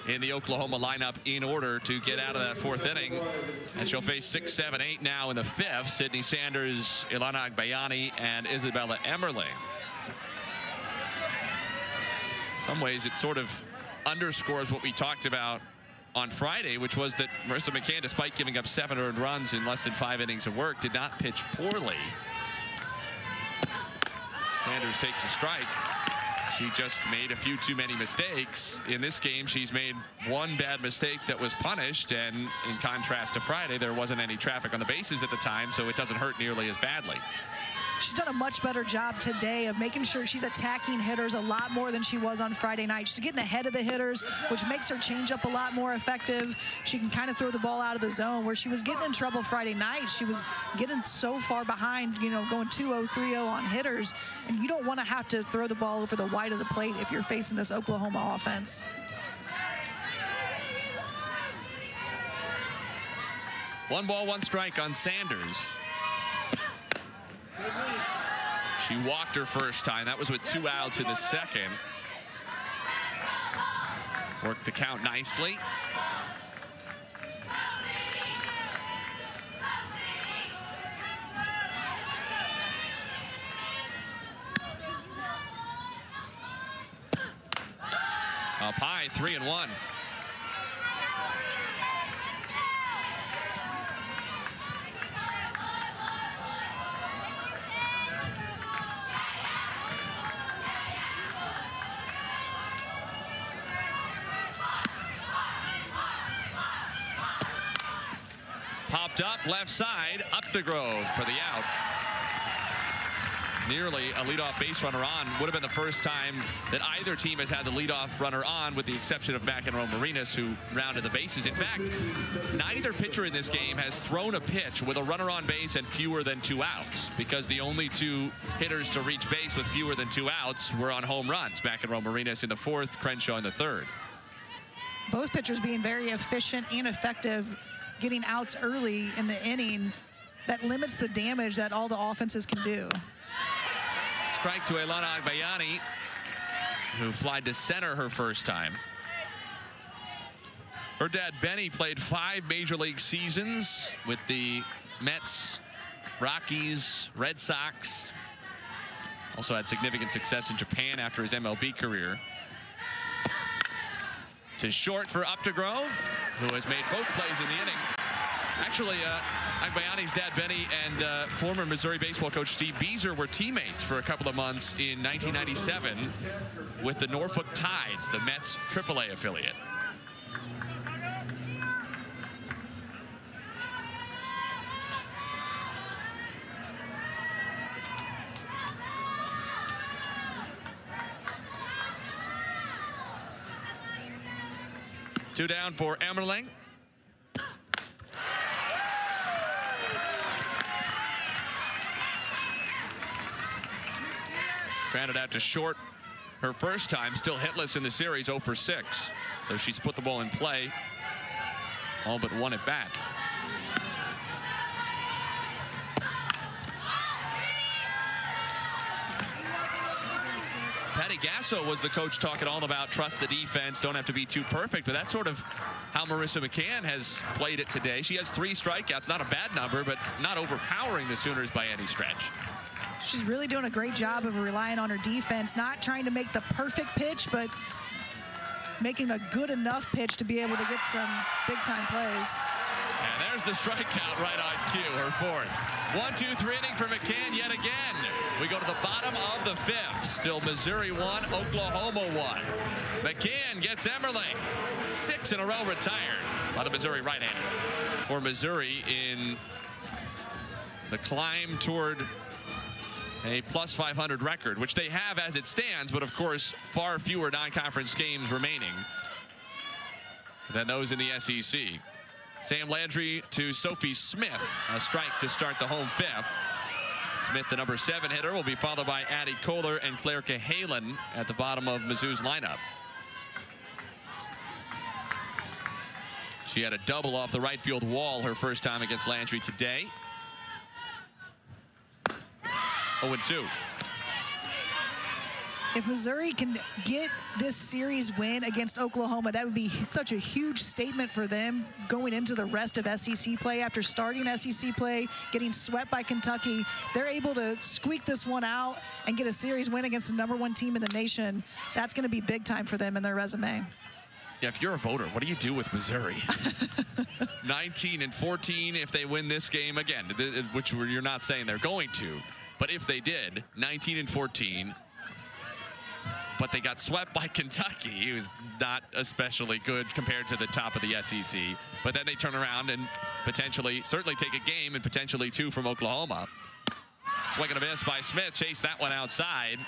in the Oklahoma lineup in order to get out of that 4th inning. And she'll face 6, 7, 8 now in the 5th. Sydney Sanders, Ilana Agbayani, and Isabella Emmerling. In some ways, it sort of underscores what we talked about on Friday, which was that Marissa McCann, despite giving up 7 earned runs in less than 5 innings of work, did not pitch poorly. Sanders takes a strike. She just made a few too many mistakes. In this game, she's made 1 bad mistake that was punished, and in contrast to Friday, there wasn't any traffic on the bases at the time, so it doesn't hurt nearly as badly. She's done a much better job today of making sure she's attacking hitters a lot more than she was on Friday night. She's getting ahead of the hitters, which makes her changeup a lot more effective. She can kind of throw the ball out of the zone where she was getting in trouble Friday night. She was getting so far behind, you know, going 2-0, 3-0 on hitters, and you don't want to have to throw the ball over the wide of the plate if you're facing this Oklahoma offense. One ball, 1 strike on Sanders. She walked her first time. That was with 2 outs in the 2nd. Worked the count nicely. Up high, 3-1. Popped up left side, Updegrove for the out. Nearly a leadoff base runner on. Would have been the first time that either team has had the leadoff runner on, with the exception of McEnroe-Marinas, who rounded the bases. In fact, neither pitcher in this game has thrown a pitch with a runner on base and fewer than 2 outs, because the only 2 hitters to reach base with fewer than 2 outs were on home runs. McEnroe-Marinas in the 4th, Crenshaw in the 3rd. Both pitchers being very efficient and effective, getting outs early in the inning. That limits the damage that all the offenses can do. Strike to Ilana Agbayani, who flied to center her first time. Her dad, Benny, played 5 major league seasons with the Mets, Rockies, Red Sox. Also had significant success in Japan after his MLB career. To short for Updegrove, who has made both plays in the inning. Actually, Agbayani's dad, Benny, and former Missouri baseball coach Steve Beezer were teammates for a couple of months in 1997 with the Norfolk Tides, the Mets AAA affiliate. Two down for Emmerling. Grounded out to short her first time, still hitless in the series, 0 for 6. Though she's put the ball in play, all but 1 at bat. Patty Gasso was the coach talking all about trust the defense, don't have to be too perfect, but that's sort of how Marissa McCann has played it today. She has 3 strikeouts, not a bad number, but not overpowering the Sooners by any stretch. She's really doing a great job of relying on her defense, not trying to make the perfect pitch, but making a good enough pitch to be able to get some big-time plays. And there's the strikeout right on cue, her 4th. 1-2-3 inning for McCann yet again. We go to the bottom of the 5th. Still Missouri 1, Oklahoma 1. McCann gets Emmerling. 6 in a row retired by the Missouri right-hander. For Missouri in the climb toward a plus 500 record, which they have as it stands, but of course far fewer non-conference games remaining than those in the SEC. Sam Landry to Sophie Smith, a strike to start the home 5th. Smith, the number 7 hitter, will be followed by Addie Kohler and Claire Cahalan at the bottom of Mizzou's lineup. She had a double off the right field wall her first time against Landry today. 0-2. If Missouri can get this series win against Oklahoma, that would be such a huge statement for them going into the rest of SEC play. After starting SEC play, getting swept by Kentucky, they're able to squeak this one out and get a series win against the #1 team in the nation. That's going to be big time for them in their resume. Yeah, if you're a voter, what do you do with Missouri? 19-14 if they win this game again, which you're not saying they're going to, but if they did, 19-14. But they got swept by Kentucky. It was not especially good compared to the top of the SEC. But then they turn around and certainly take a game and potentially 2 from Oklahoma. Swing and a miss by Smith. Chased that one outside.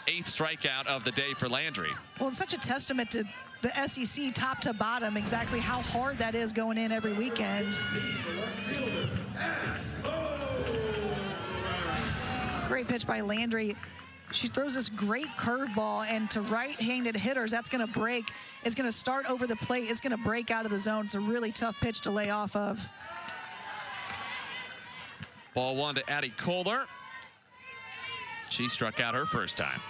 8th strikeout of the day for Landry. Well, it's such a testament to the SEC top to bottom, exactly how hard that is going in every weekend. Great pitch by Landry. She throws this great curveball, and to right-handed hitters, that's going to break. It's going to start over the plate. It's going to break out of the zone. It's a really tough pitch to lay off of. Ball 1 to Addie Kohler. She struck out her first time.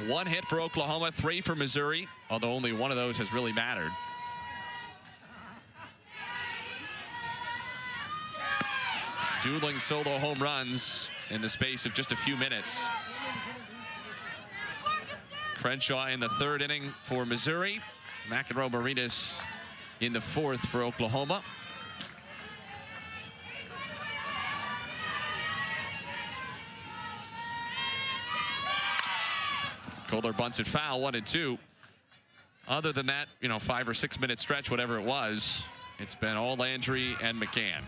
1 hit for Oklahoma, 3 for Missouri, although only one of those has really mattered. Dueling solo home runs in the space of just a few minutes. Crenshaw in the 3rd inning for Missouri. McEnroe Marinas in the 4th for Oklahoma. Kohler bunts it foul, 1-2. Other than that, 5 or 6 minute stretch, whatever it was, it's been all Landry and McCann.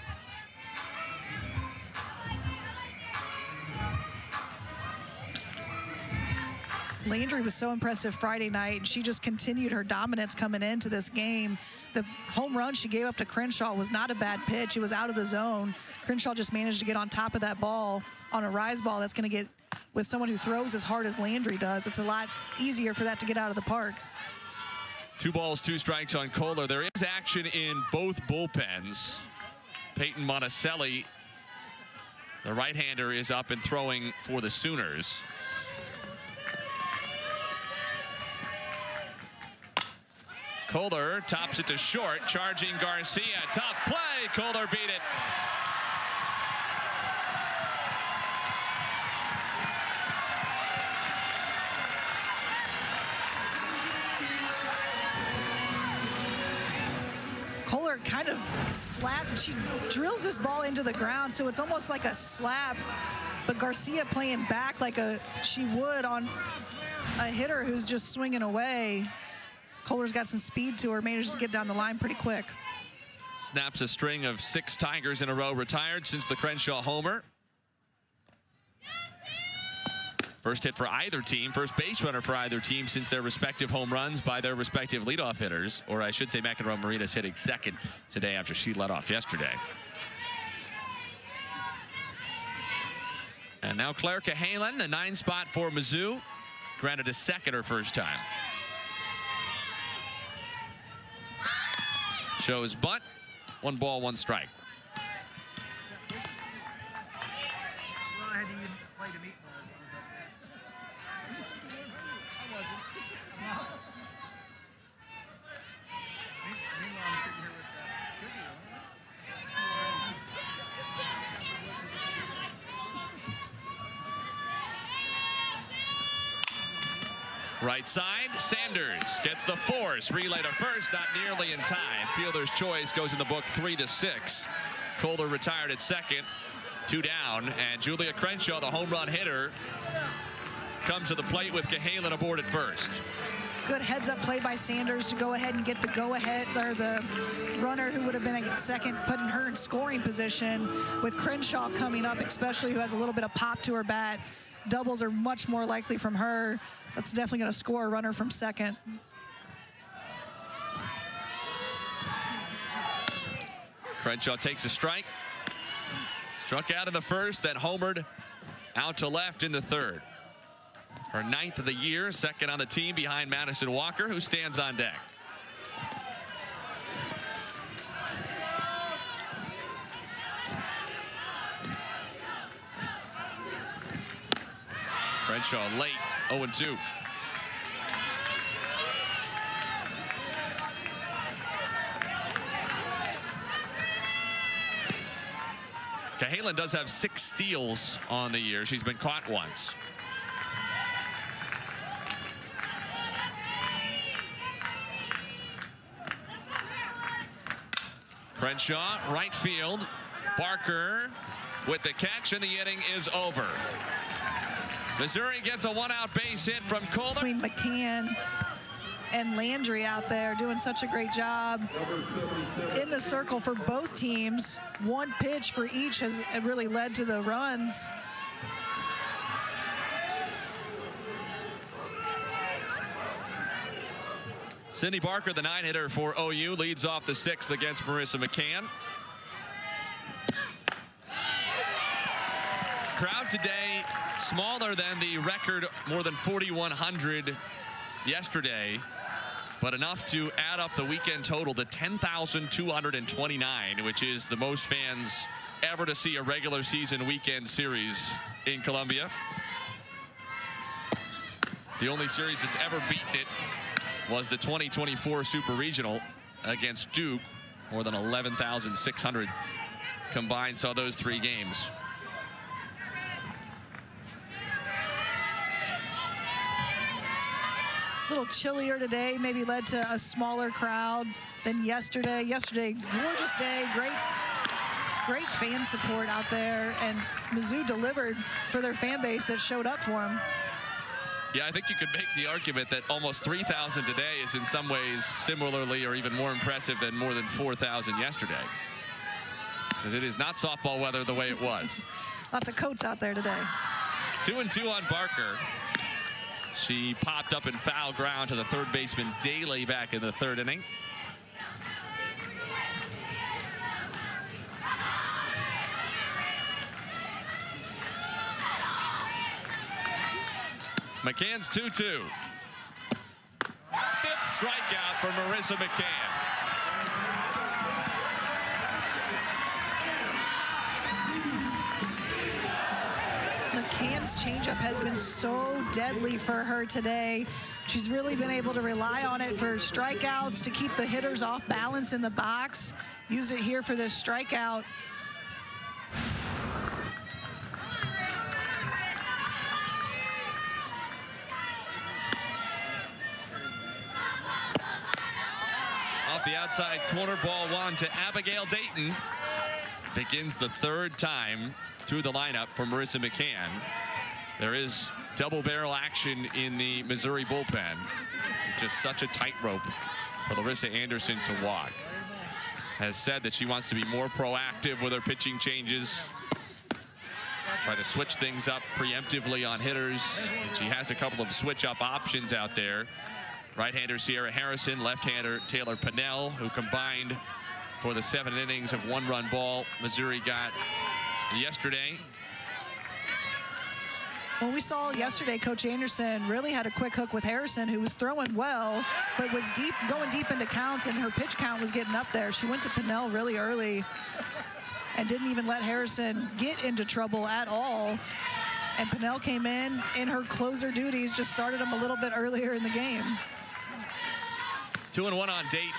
Landry was so impressive Friday night. She just continued her dominance coming into this game. The home run she gave up to Crenshaw was not a bad pitch. It was out of the zone. Crenshaw just managed to get on top of that ball on a rise ball that's going to get, with someone who throws as hard as Landry does, it's a lot easier for that to get out of the park. 2 balls, 2 strikes on Kohler. There is action in both bullpens. Peyton Monticelli, the right-hander, is up and throwing for the Sooners. Kohler tops it to short, charging Garcia. Tough play. Kohler beat it. Kohler kind of slapped. She drills this ball into the ground, so it's almost like a slap. But Garcia playing back like she would on a hitter who's just swinging away. Kohler's got some speed to her, manages to get down the line pretty quick. Snaps a string of 6 Tigers in a row retired since the Crenshaw homer. First hit for either team, first base runner for either team since their respective home runs by their respective leadoff hitters. Or I should say McEnroe Marinas hitting second today after she led off yesterday. And now Claire Cahalan, the 9 spot for Mizzou, granted a second her first time. Shows bunt, 1 ball, 1 strike. Right side, Sanders gets the force. Relay to first, not nearly in time. Fielder's choice goes in the book 3-6. Kohler retired at second, 2 down. And Julia Crenshaw, the home run hitter, comes to the plate with Cahalan aboard at first. Good heads-up play by Sanders to go ahead and get the go-ahead, or the runner who would have been at second, putting her in scoring position. With Crenshaw coming up, especially, who has a little bit of pop to her bat, doubles are much more likely from her. That's definitely going to score a runner from second. Crenshaw takes a strike. Struck out in the first, then homered out to left in the third. Her 9th of the year, second on the team behind Madison Walker, who stands on deck. Crenshaw late, 0-2. Cahalan does have 6 steals on the year. She's been caught once. Crenshaw, right field. Barker with the catch, and the inning is over. Missouri gets a 1-out base hit from Kohler. Between McCann and Landry out there doing such a great job in the circle for both teams. One pitch for each has really led to the runs. Cindy Barker, the 9-hitter for OU, leads off the 6th against Marissa McCann. Crowd today smaller than the record, more than 4,100 yesterday, but enough to add up the weekend total to 10,229, which is the most fans ever to see a regular season weekend series in Columbia. The only series that's ever beaten it was the 2024 Super Regional against Duke. More than 11,600 combined saw those 3 games. A little chillier today, maybe led to a smaller crowd than yesterday. Yesterday, gorgeous day, great fan support out there, and Mizzou delivered for their fan base that showed up for them. Yeah, I think you could make the argument that almost 3,000 today is in some ways similarly or even more impressive than more than 4,000 yesterday. Because it is not softball weather the way it was. Lots of coats out there today. 2-2 on Barker. She popped up in foul ground to the third baseman Daly back in the 3rd inning. McCann's 2-2. 5th strikeout for Marissa McCann. McCann's changeup has been so deadly for her today. She's really been able to rely on it for strikeouts, to keep the hitters off balance in the box. Used it here for this strikeout. Off the outside corner, ball 1 to Abigail Dayton. Begins the 3rd time through the lineup for Marissa McCann. There is double barrel action in the Missouri bullpen. It's just such a tightrope for Larissa Anderson to walk. Has said that she wants to be more proactive with her pitching changes. Try to switch things up preemptively on hitters. And she has a couple of switch up options out there. Right-hander Sierra Harrison, left-hander Taylor Pennell, who combined for the 7 innings of 1-run ball Missouri got yesterday. Well, we saw yesterday Coach Anderson really had a quick hook with Harrison, who was throwing well, but was going deep into counts, and her pitch count was getting up there. She went to Pennell really early and didn't even let Harrison get into trouble at all. And Pennell came in her closer duties, just started him a little bit earlier in the game. 2-1 on Dayton.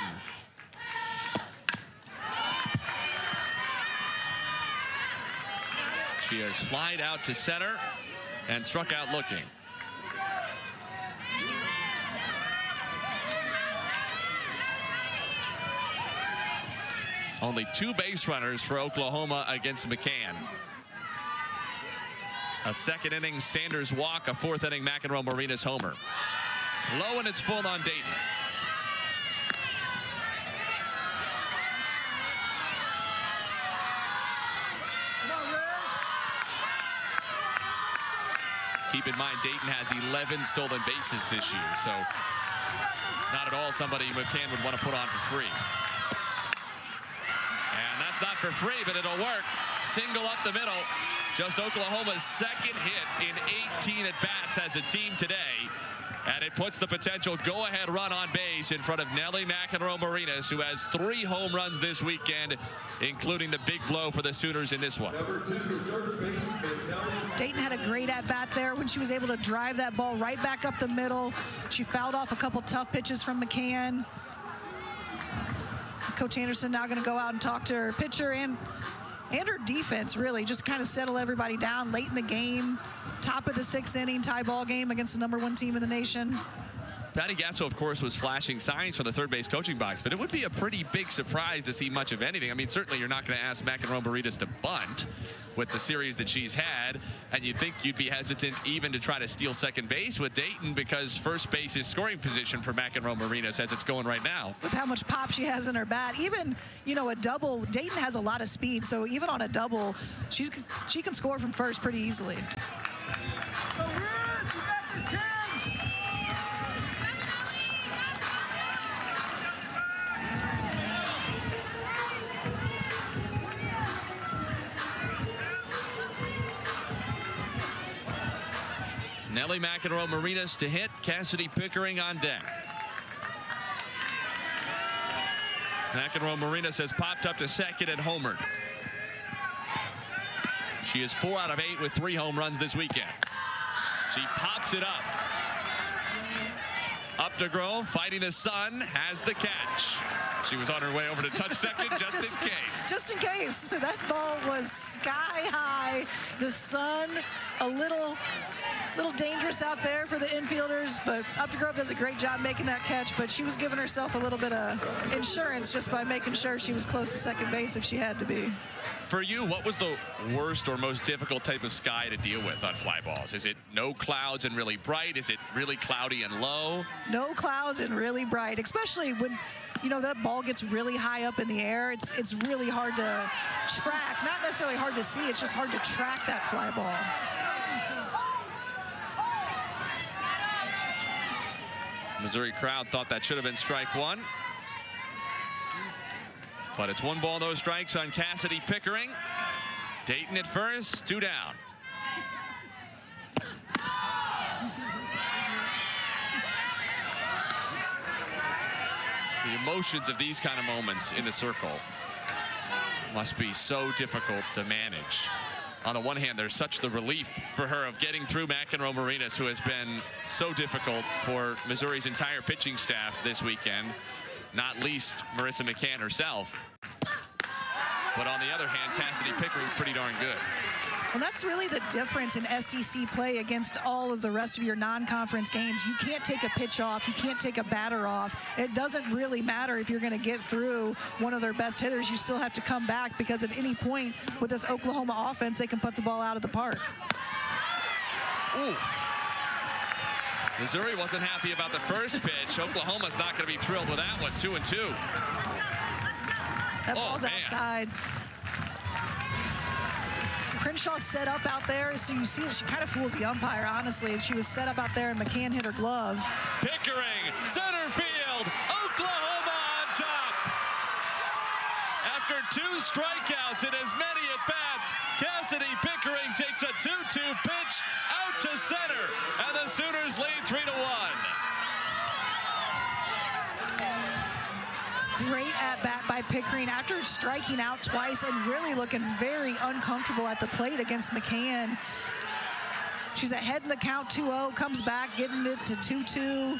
She has flied out to center and struck out looking. Only 2 base runners for Oklahoma against McCann. A 2nd inning Sanders walk, a 4th inning McEnroe Marinas homer. Low, and it's full on Dayton. Keep in mind, Dayton has 11 stolen bases this year, so not at all somebody McCann would want to put on for free. And that's not for free, but it'll work. Single up the middle. Just Oklahoma's 2nd hit in 18 at-bats as a team today. And it puts the potential go-ahead run on base in front of Nellie McEnroe Marinas, who has 3 home runs this weekend, including the big blow for the Sooners in this one. Number 2, third baseman, Nellie Dayton had a great at-bat there when she was able to drive that ball right back up the middle. She fouled off a couple tough pitches from McCann. Coach Anderson now going to go out and talk to her pitcher and her defense, really, just kind of settle everybody down late in the game. Top of the 6th inning, tie ball game against the #1 team in the nation. Patty Gasso, of course, was flashing signs from the third base coaching box, but it would be a pretty big surprise to see much of anything. I mean, certainly you're not going to ask McEnroe Marinas to bunt with the series that she's had, and you'd think you'd be hesitant even to try to steal second base with Dayton because first base is scoring position for McEnroe Marinas as it's going right now. With how much pop she has in her bat, even, you know, a double, Dayton has a lot of speed, so even on a double, she can score from first pretty easily. Nelly McEnroe Marinas to hit. Cassidy Pickering on deck. McEnroe Marinas has popped up to second and homered. She is 4 out of 8 with 3 home runs this weekend. She pops it up. Up to Grove, fighting the sun, has the catch. She was on her way over to touch second just in case. Just in case. That ball was sky high. The sun a little dangerous out there for the infielders, but Updegrove does a great job making that catch, but she was giving herself a little bit of insurance just by making sure she was close to second base if she had to be. For you, what was the worst or most difficult type of sky to deal with on fly balls? Is it no clouds and really bright? Is it really cloudy and low? No clouds and really bright, especially when, you know, that ball gets really high up in the air. It's really hard to track. Not necessarily hard to see, it's just hard to track that fly ball. Missouri crowd thought that should have been strike 1. But it's 1 ball, no strikes on Cassidy Pickering. Dayton at first, 2 down. The emotions of these kind of moments in the circle must be so difficult to manage. On the one hand, there's such the relief for her of getting through McEnroe Marinas, who has been so difficult for Missouri's entire pitching staff this weekend, not least Marissa McCann herself. But on the other hand, Cassidy Pickering's pretty darn good. Well, that's really the difference in SEC play against all of the rest of your non-conference games. You can't take a pitch off. You can't take a batter off. It doesn't really matter if you're going to get through one of their best hitters. You still have to come back because at any point with this Oklahoma offense, they can put the ball out of the park. Ooh. Missouri wasn't happy about the first pitch. Oklahoma's not going to be thrilled with that one. 2-2. That ball's outside. Crenshaw set up out there, so you see that she kind of fools the umpire, honestly. She was set up out there, and McCann hit her glove. Pickering, center field, Oklahoma on top. After 2 strikeouts and as many at-bats, Cassidy Pickering takes a 2-2 pitch out to center, and the Sooners lead 3-1. Great at-bat by Pickering after striking out twice and really looking very uncomfortable at the plate against McCann. She's ahead in the count 2-0, comes back, getting it to 2-2.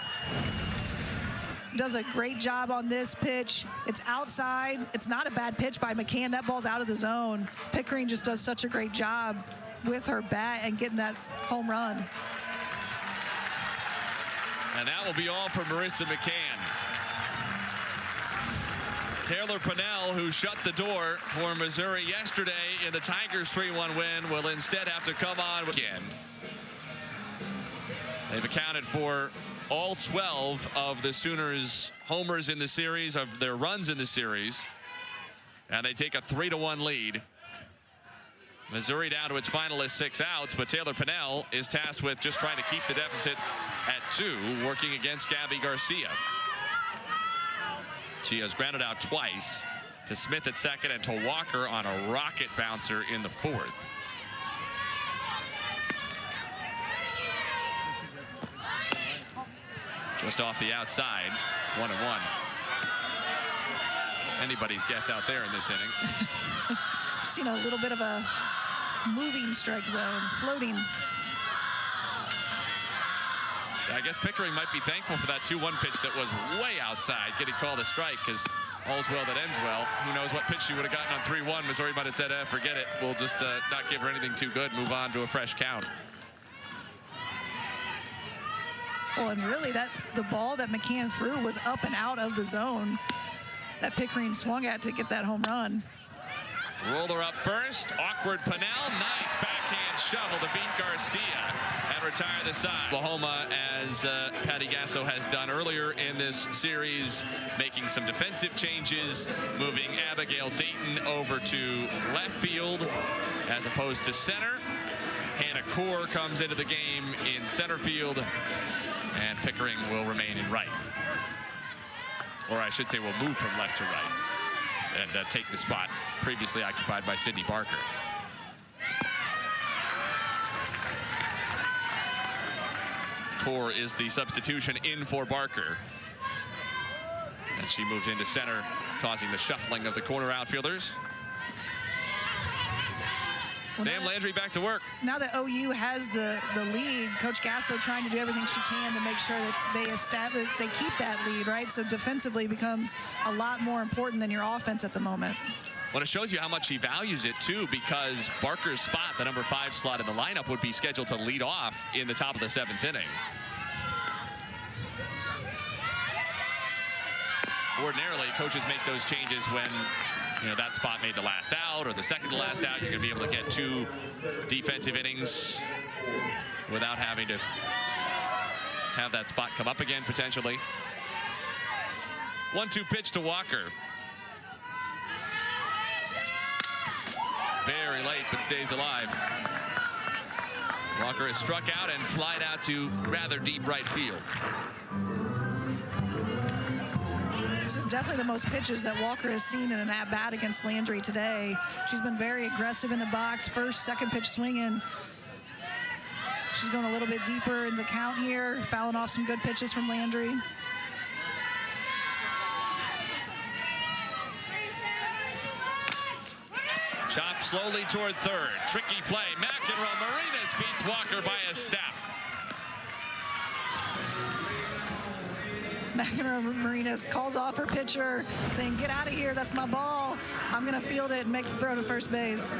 Does a great job on this pitch. It's outside. It's not a bad pitch by McCann. That ball's out of the zone. Pickering just does such a great job with her bat and getting that home run. And that will be all for Marissa McCann. Taylor Pennell, who shut the door for Missouri yesterday in the Tigers' 3-1 win, will instead have to come on again. They've accounted for all 12 of the Sooners' homers in the series, of their runs in the series, and they take a 3-1 lead. Missouri down to its finalist 6 outs, but Taylor Pennell is tasked with just trying to keep the deficit at 2, working against Gabby Garcia. She has grounded out twice to Smith at second and to Walker on a rocket bouncer in the 4th. Just off the outside, 1-1. Anybody's guess out there in this inning. Seen a little bit of a moving strike zone, floating. I guess Pickering might be thankful for that 2-1 pitch that was way outside, getting called a strike, because all's well that ends well. Who knows what pitch she would have gotten on 3-1. Missouri might have said, forget it. We'll just not give her anything too good, move on to a fresh count. Well, and really, the ball that McCann threw was up and out of the zone that Pickering swung at to get that home run. Roller up first, awkward Pennell, nice backhand shovel to beat Garcia and retire the side. Oklahoma, as Patty Gasso has done earlier in this series, making some defensive changes, moving Abigail Dayton over to left field as opposed to center. Hannah Core comes into the game in center field, and Pickering will remain in right. Or I should say will move from left to right and take the spot previously occupied by Sydney Barker. Core is the substitution in for Barker. And she moves into center, causing the shuffling of the corner outfielders. Sam Landry back to work. Now that OU has the lead, Coach Gasso trying to do everything she can to make sure that they keep that lead, right? So defensively becomes a lot more important than your offense at the moment. Well, it shows you how much he values it, too, because Barker's spot, the number 5 slot in the lineup, would be scheduled to lead off in the top of the 7th inning. Ordinarily, coaches make those changes when that spot made the last out or the second to last out. You're going to be able to get 2 defensive innings without having to have that spot come up again, potentially. 1-2 pitch to Walker. Very late, but stays alive. Walker is struck out and flied out to rather deep right field. This is definitely the most pitches that Walker has seen in an at-bat against Landry today. She's been very aggressive in the box. First, second pitch swinging. She's going a little bit deeper in the count here, fouling off some good pitches from Landry. Chop slowly toward third. Tricky play. McEnroe Marinas beats Walker by a step. McEnroe Marinas calls off her pitcher, saying, "Get out of here, that's my ball. I'm going to field it and make the throw to first base."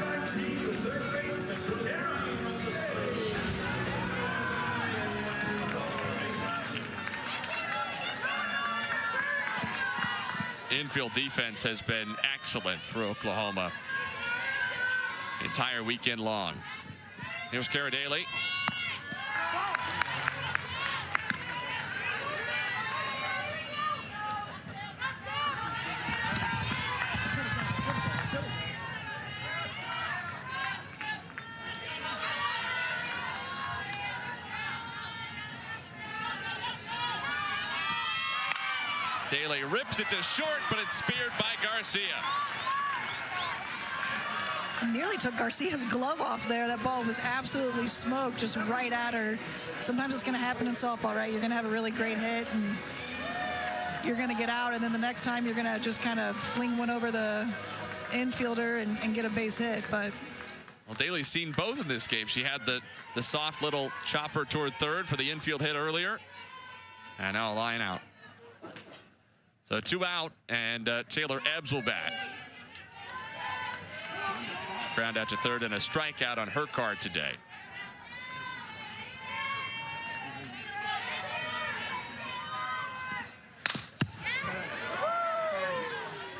Infield defense has been excellent for Oklahoma entire weekend long. Here's Cara Daly. Daly rips it to short, but it's speared by Garcia. Nearly took Garcia's glove off there. That ball was absolutely smoked, just right at her. Sometimes it's going to happen in softball, right? You're going to have a really great hit, and you're going to get out, and then the next time you're going to just kind of fling one over the infielder and get a base hit. But well, Daly's seen both in this game. She had the soft little chopper toward third for the infield hit earlier, and now a line out. So 2 out, and Taylor Ebbs will bat. Ground out to third and a strikeout on her card today.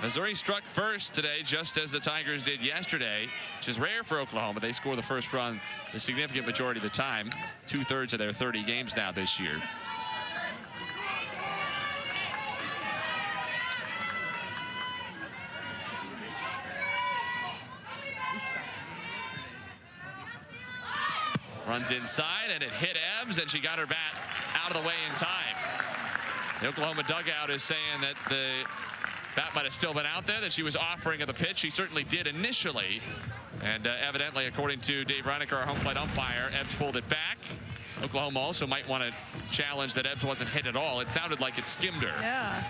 Missouri struck first today, just as the Tigers did yesterday, which is rare for Oklahoma. They score the first run the significant majority of the time, 2/3 of their 30 games now this year. Runs inside, and it hit Ebbs, and she got her bat out of the way in time. The Oklahoma dugout is saying that the bat might have still been out there, that she was offering of the pitch. She certainly did initially, and evidently, according to Dave Reinecker, our home plate umpire, Ebbs pulled it back. Oklahoma also might want to challenge that Ebbs wasn't hit at all. It sounded like it skimmed her. yeah.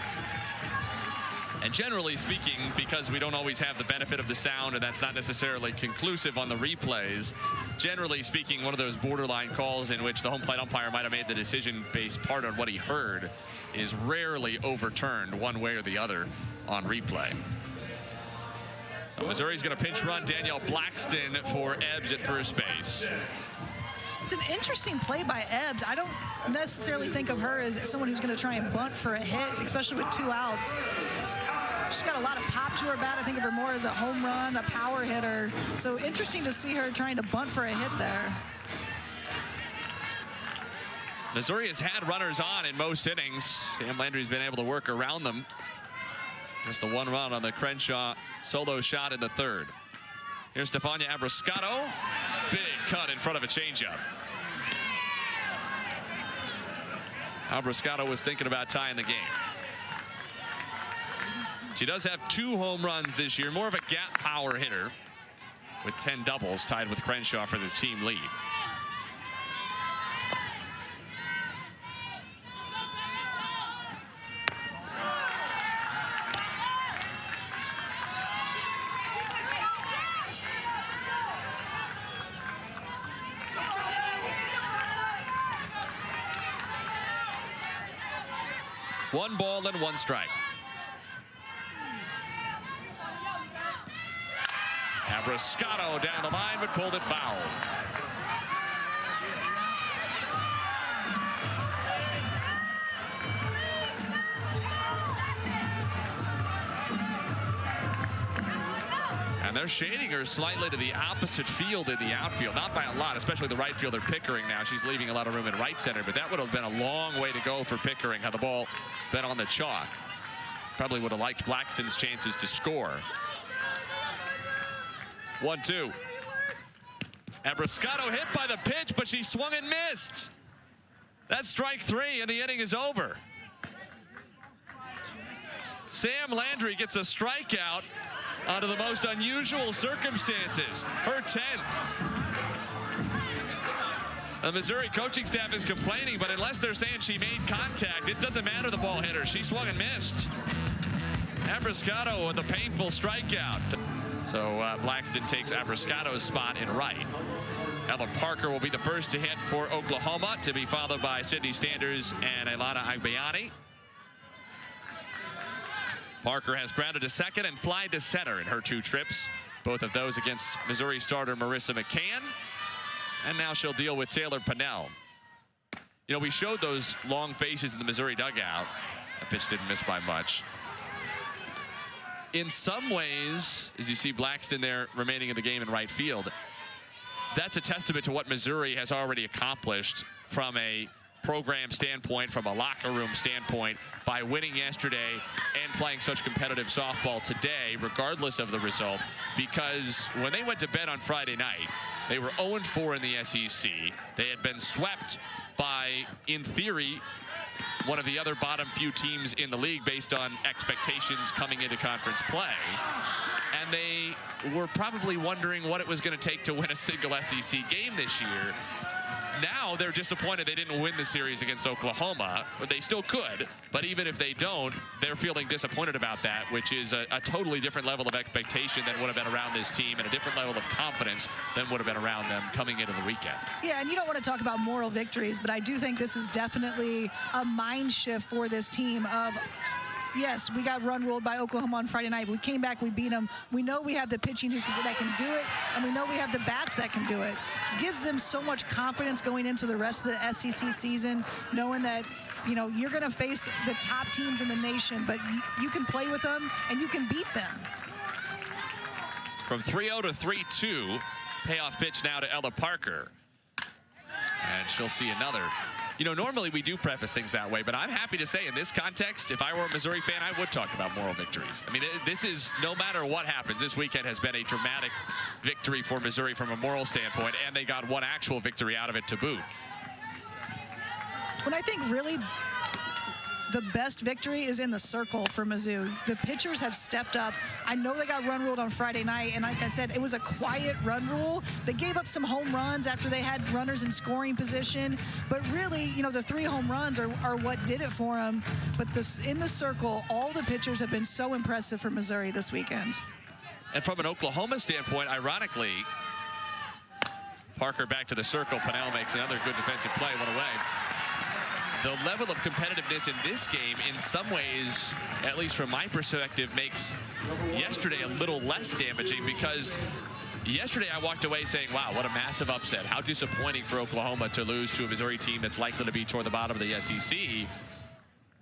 And generally speaking, because we don't always have the benefit of the sound, and that's not necessarily conclusive on the replays, generally speaking, one of those borderline calls in which the home plate umpire might have made the decision based part on what he heard is rarely overturned one way or the other on replay. So Missouri's going to pinch run Danielle Blackston for Ebbs at first base. It's an interesting play by Ebbs. I don't necessarily think of her as someone who's going to try and bunt for a hit, especially with 2 outs. She's got a lot of pop to her bat. I think of her more as a home run, a power hitter. So interesting to see her trying to bunt for a hit there. Missouri has had runners on in most innings. Sam Landry's been able to work around them. Just the 1 run on the Crenshaw solo shot in the 3rd. Here's Stefania Abbruscato. Big cut in front of a changeup. Abbruscato was thinking about tying the game. She does have 2 home runs this year, more of a gap power hitter with 10 doubles, tied with Crenshaw for the team lead. One ball and 1 strike. Abbruscato down the line, but pulled it foul. And they're shading her slightly to the opposite field in the outfield. Not by a lot, especially the right fielder Pickering now. She's leaving a lot of room in right center, but that would have been a long way to go for Pickering had the ball been on the chalk. Probably would have liked Blackston's chances to score. 1-2. Abbruscato hit by the pitch, but she swung and missed. That's strike 3, and the inning is over. Sam Landry gets a strikeout under the most unusual circumstances. Her 10th. The Missouri coaching staff is complaining, but unless they're saying she made contact, it doesn't matter the ball hit her. She swung and missed. Abbruscato with a painful strikeout. So Blackston takes Abbruscato's spot in right. Ella Parker will be the first to hit for Oklahoma, to be followed by Sydney Standers and Ilana Agbayani. Parker has grounded to second and flied to center in her 2 trips, both of those against Missouri starter Marissa McCann. And now she'll deal with Taylor Pennell. You know, we showed those long faces in the Missouri dugout. That pitch didn't miss by much. In some ways, as you see Blackston there remaining in the game in right field, that's a testament to what Missouri has already accomplished from a program standpoint, from a locker room standpoint, by winning yesterday and playing such competitive softball today, regardless of the result. Because when they went to bed on Friday night, they were 0-4 in the SEC. They had been swept by, in theory, one of the other bottom few teams in the league based on expectations coming into conference play. And they were probably wondering what it was going to take to win a single SEC game this year. Now they're disappointed they didn't win the series against Oklahoma, but they still could. But even if they don't, they're feeling disappointed about that, which is a totally different level of expectation than would have been around this team and a different level of confidence than would have been around them coming into the weekend. Yeah, and you don't want to talk about moral victories, but I do think this is definitely a mind shift for this team of, yes, we got run ruled by Oklahoma on Friday night. We came back, we beat them. We know we have the pitching that can do it, and we know we have the bats that can do it. Gives them so much confidence going into the rest of the SEC season, knowing that, you know, you're going to face the top teams in the nation, but you can play with them and you can beat them. From 3-0 to 3-2, payoff pitch now to Ella Parker. And she'll see another. You know, normally we do preface things that way, but I'm happy to say in this context, if I were a Missouri fan, I would talk about moral victories. I mean, this is, no matter what happens, this weekend has been a dramatic victory for Missouri from a moral standpoint, and they got one actual victory out of it to boot. When I think really the best victory is in the circle for Mizzou. The pitchers have stepped up. I know they got run ruled on Friday night, and like I said, it was a quiet run rule. They gave up some home runs after they had runners in scoring position, but really, you know, the 3 home runs are what did it for them. But in the circle, all the pitchers have been so impressive for Missouri this weekend. And from an Oklahoma standpoint, ironically, Parker back to the circle. Pennell makes another good defensive play, one away. The level of competitiveness in this game, in some ways, at least from my perspective, makes yesterday a little less damaging, because yesterday I walked away saying, wow, what a massive upset. How disappointing for Oklahoma to lose to a Missouri team that's likely to be toward the bottom of the SEC.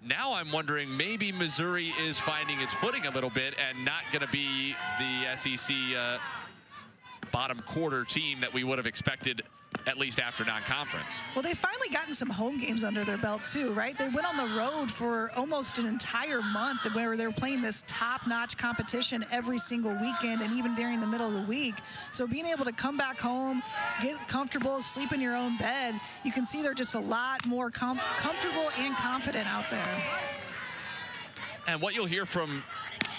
Now I'm wondering, maybe Missouri is finding its footing a little bit and not going to be the SEC bottom quarter team that we would have expected, at least after non-conference. Well, they've finally gotten some home games under their belt too, right? They went on the road for almost an entire month where they were playing this top-notch competition every single weekend and even during the middle of the week. So being able to come back home, get comfortable, sleep in your own bed, you can see they're just a lot more comfortable and confident out there. And what you'll hear from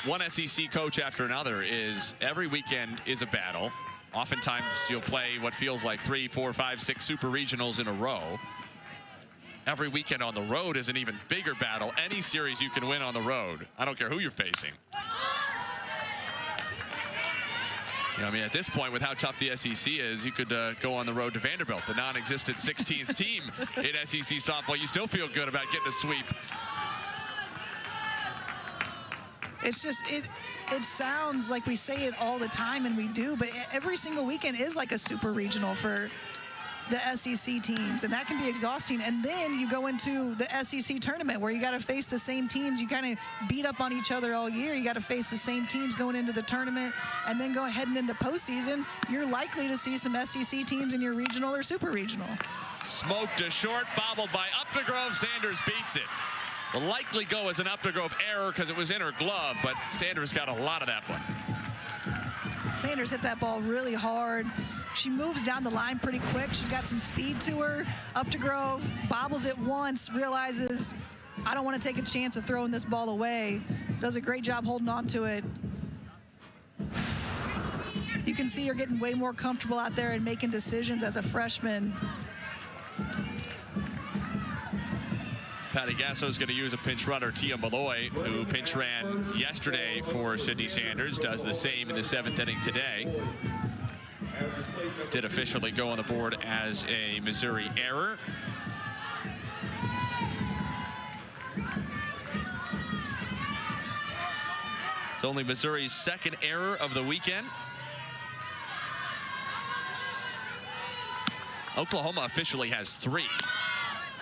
one SEC coach after another is every weekend is a battle. Oftentimes you'll play what feels like 3, 4, 5, 6 super regionals in a row. Every weekend on the road is an even bigger battle. Any series you can win on the road. I don't care who you're facing. You know, I mean, at this point, with how tough the SEC is, you could go on the road to Vanderbilt, the non-existent 16th team in SEC softball. You still feel good about getting a sweep. It's just, it sounds like we say it all the time, and we do, but every single weekend is like a super regional for the SEC teams, and that can be exhausting. And then you go into the SEC tournament where you got to face the same teams. You kind of beat up on each other all year. You got to face the same teams going into the tournament, and then heading into postseason, you're likely to see some SEC teams in your regional or super regional. Smoked to short, bobbled by Updegrove. Sanders beats it. Will likely go as an Updegrove error because it was in her glove, but Sanders got a lot of that one. Sanders hit that ball really hard. She moves down the line pretty quick. She's got some speed to her. Updegrove bobbles it once, realizes, I don't want to take a chance of throwing this ball away. Does a great job holding on to it. You can see her getting way more comfortable out there and making decisions as a freshman. Patty Gasso is going to use a pinch runner. Tia Malloy, who pinch ran yesterday for Sydney Sanders, does the same in the 7th inning today. Did officially go on the board as a Missouri error. It's only Missouri's 2nd error of the weekend. Oklahoma officially has 3.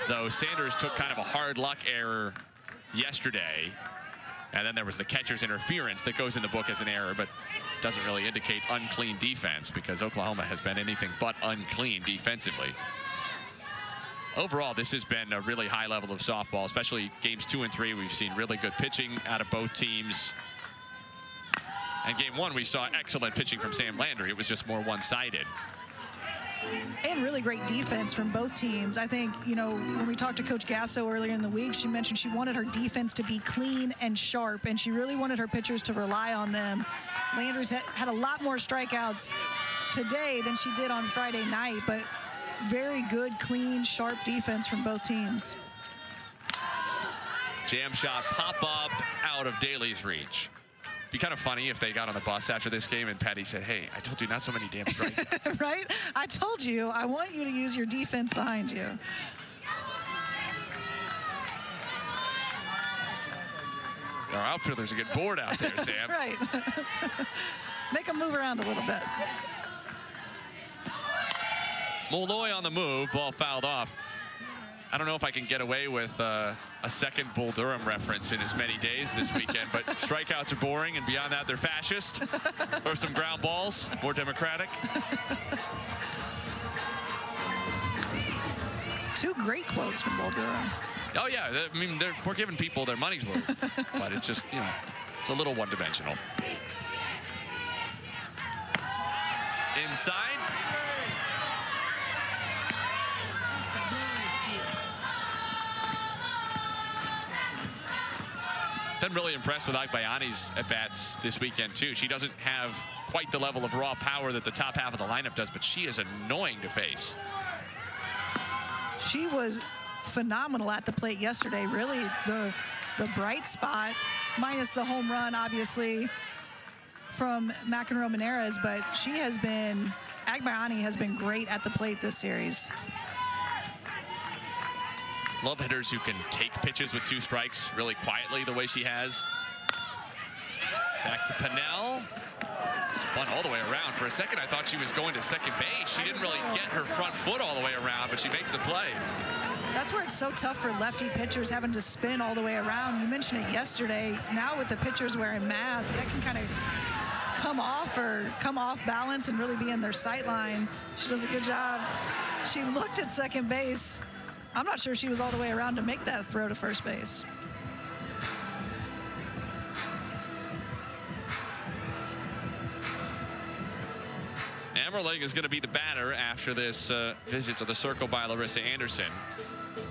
Though Sanders took kind of a hard luck error yesterday. And then there was the catcher's interference that goes in the book as an error, but doesn't really indicate unclean defense, because Oklahoma has been anything but unclean defensively. Overall, this has been a really high level of softball, especially games 2 and 3. We've seen really good pitching out of both teams. And game 1, we saw excellent pitching from Sam Landry. It was just more one-sided. And really great defense from both teams. I think, you know, when we talked to Coach Gasso earlier in the week, she mentioned she wanted her defense to be clean and sharp, and she really wanted her pitchers to rely on them. Landry's had a lot more strikeouts today than she did on Friday night, but very good, clean, sharp defense from both teams. Jam shot pop-up out of Daly's reach. Be kind of funny if they got on the bus after this game and Patty said, hey, I told you not so many damn strikeouts. Right? I told you, I want you to use your defense behind you. Our outfielders are getting bored out there, Sam. That's right. Make them move around a little bit. Malloy on the move, ball fouled off. I don't know if I can get away with a second Bull Durham reference in as many days this weekend, but strikeouts are boring, and beyond that, they're fascist. Or some ground balls, more democratic. 2 great quotes from Bull Durham. Oh, yeah, I mean, we're giving people their money's worth, but it's just, you know, it's a little one-dimensional. Inside. Been really impressed with Agbayani's at-bats this weekend, too. She doesn't have quite the level of raw power that the top half of the lineup does, but she is annoying to face. She was phenomenal at the plate yesterday. Really the bright spot, minus the home run, obviously, from McEnroe Maneras, but Agbayani has been great at the plate this series. Love hitters who can take pitches with 2 strikes really quietly the way she has. Back to Pannell. Spun all the way around. For a second, I thought she was going to second base. She didn't really get her front foot all the way around, but she makes the play. That's where it's so tough for lefty pitchers having to spin all the way around. You mentioned it yesterday. Now with the pitchers wearing masks, that can kind of come off balance and really be in their sight line. She does a good job. She looked at second base. I'm not sure she was all the way around to make that throw to first base. Emmerling is going to be the batter after this visit to the circle by Larissa Anderson.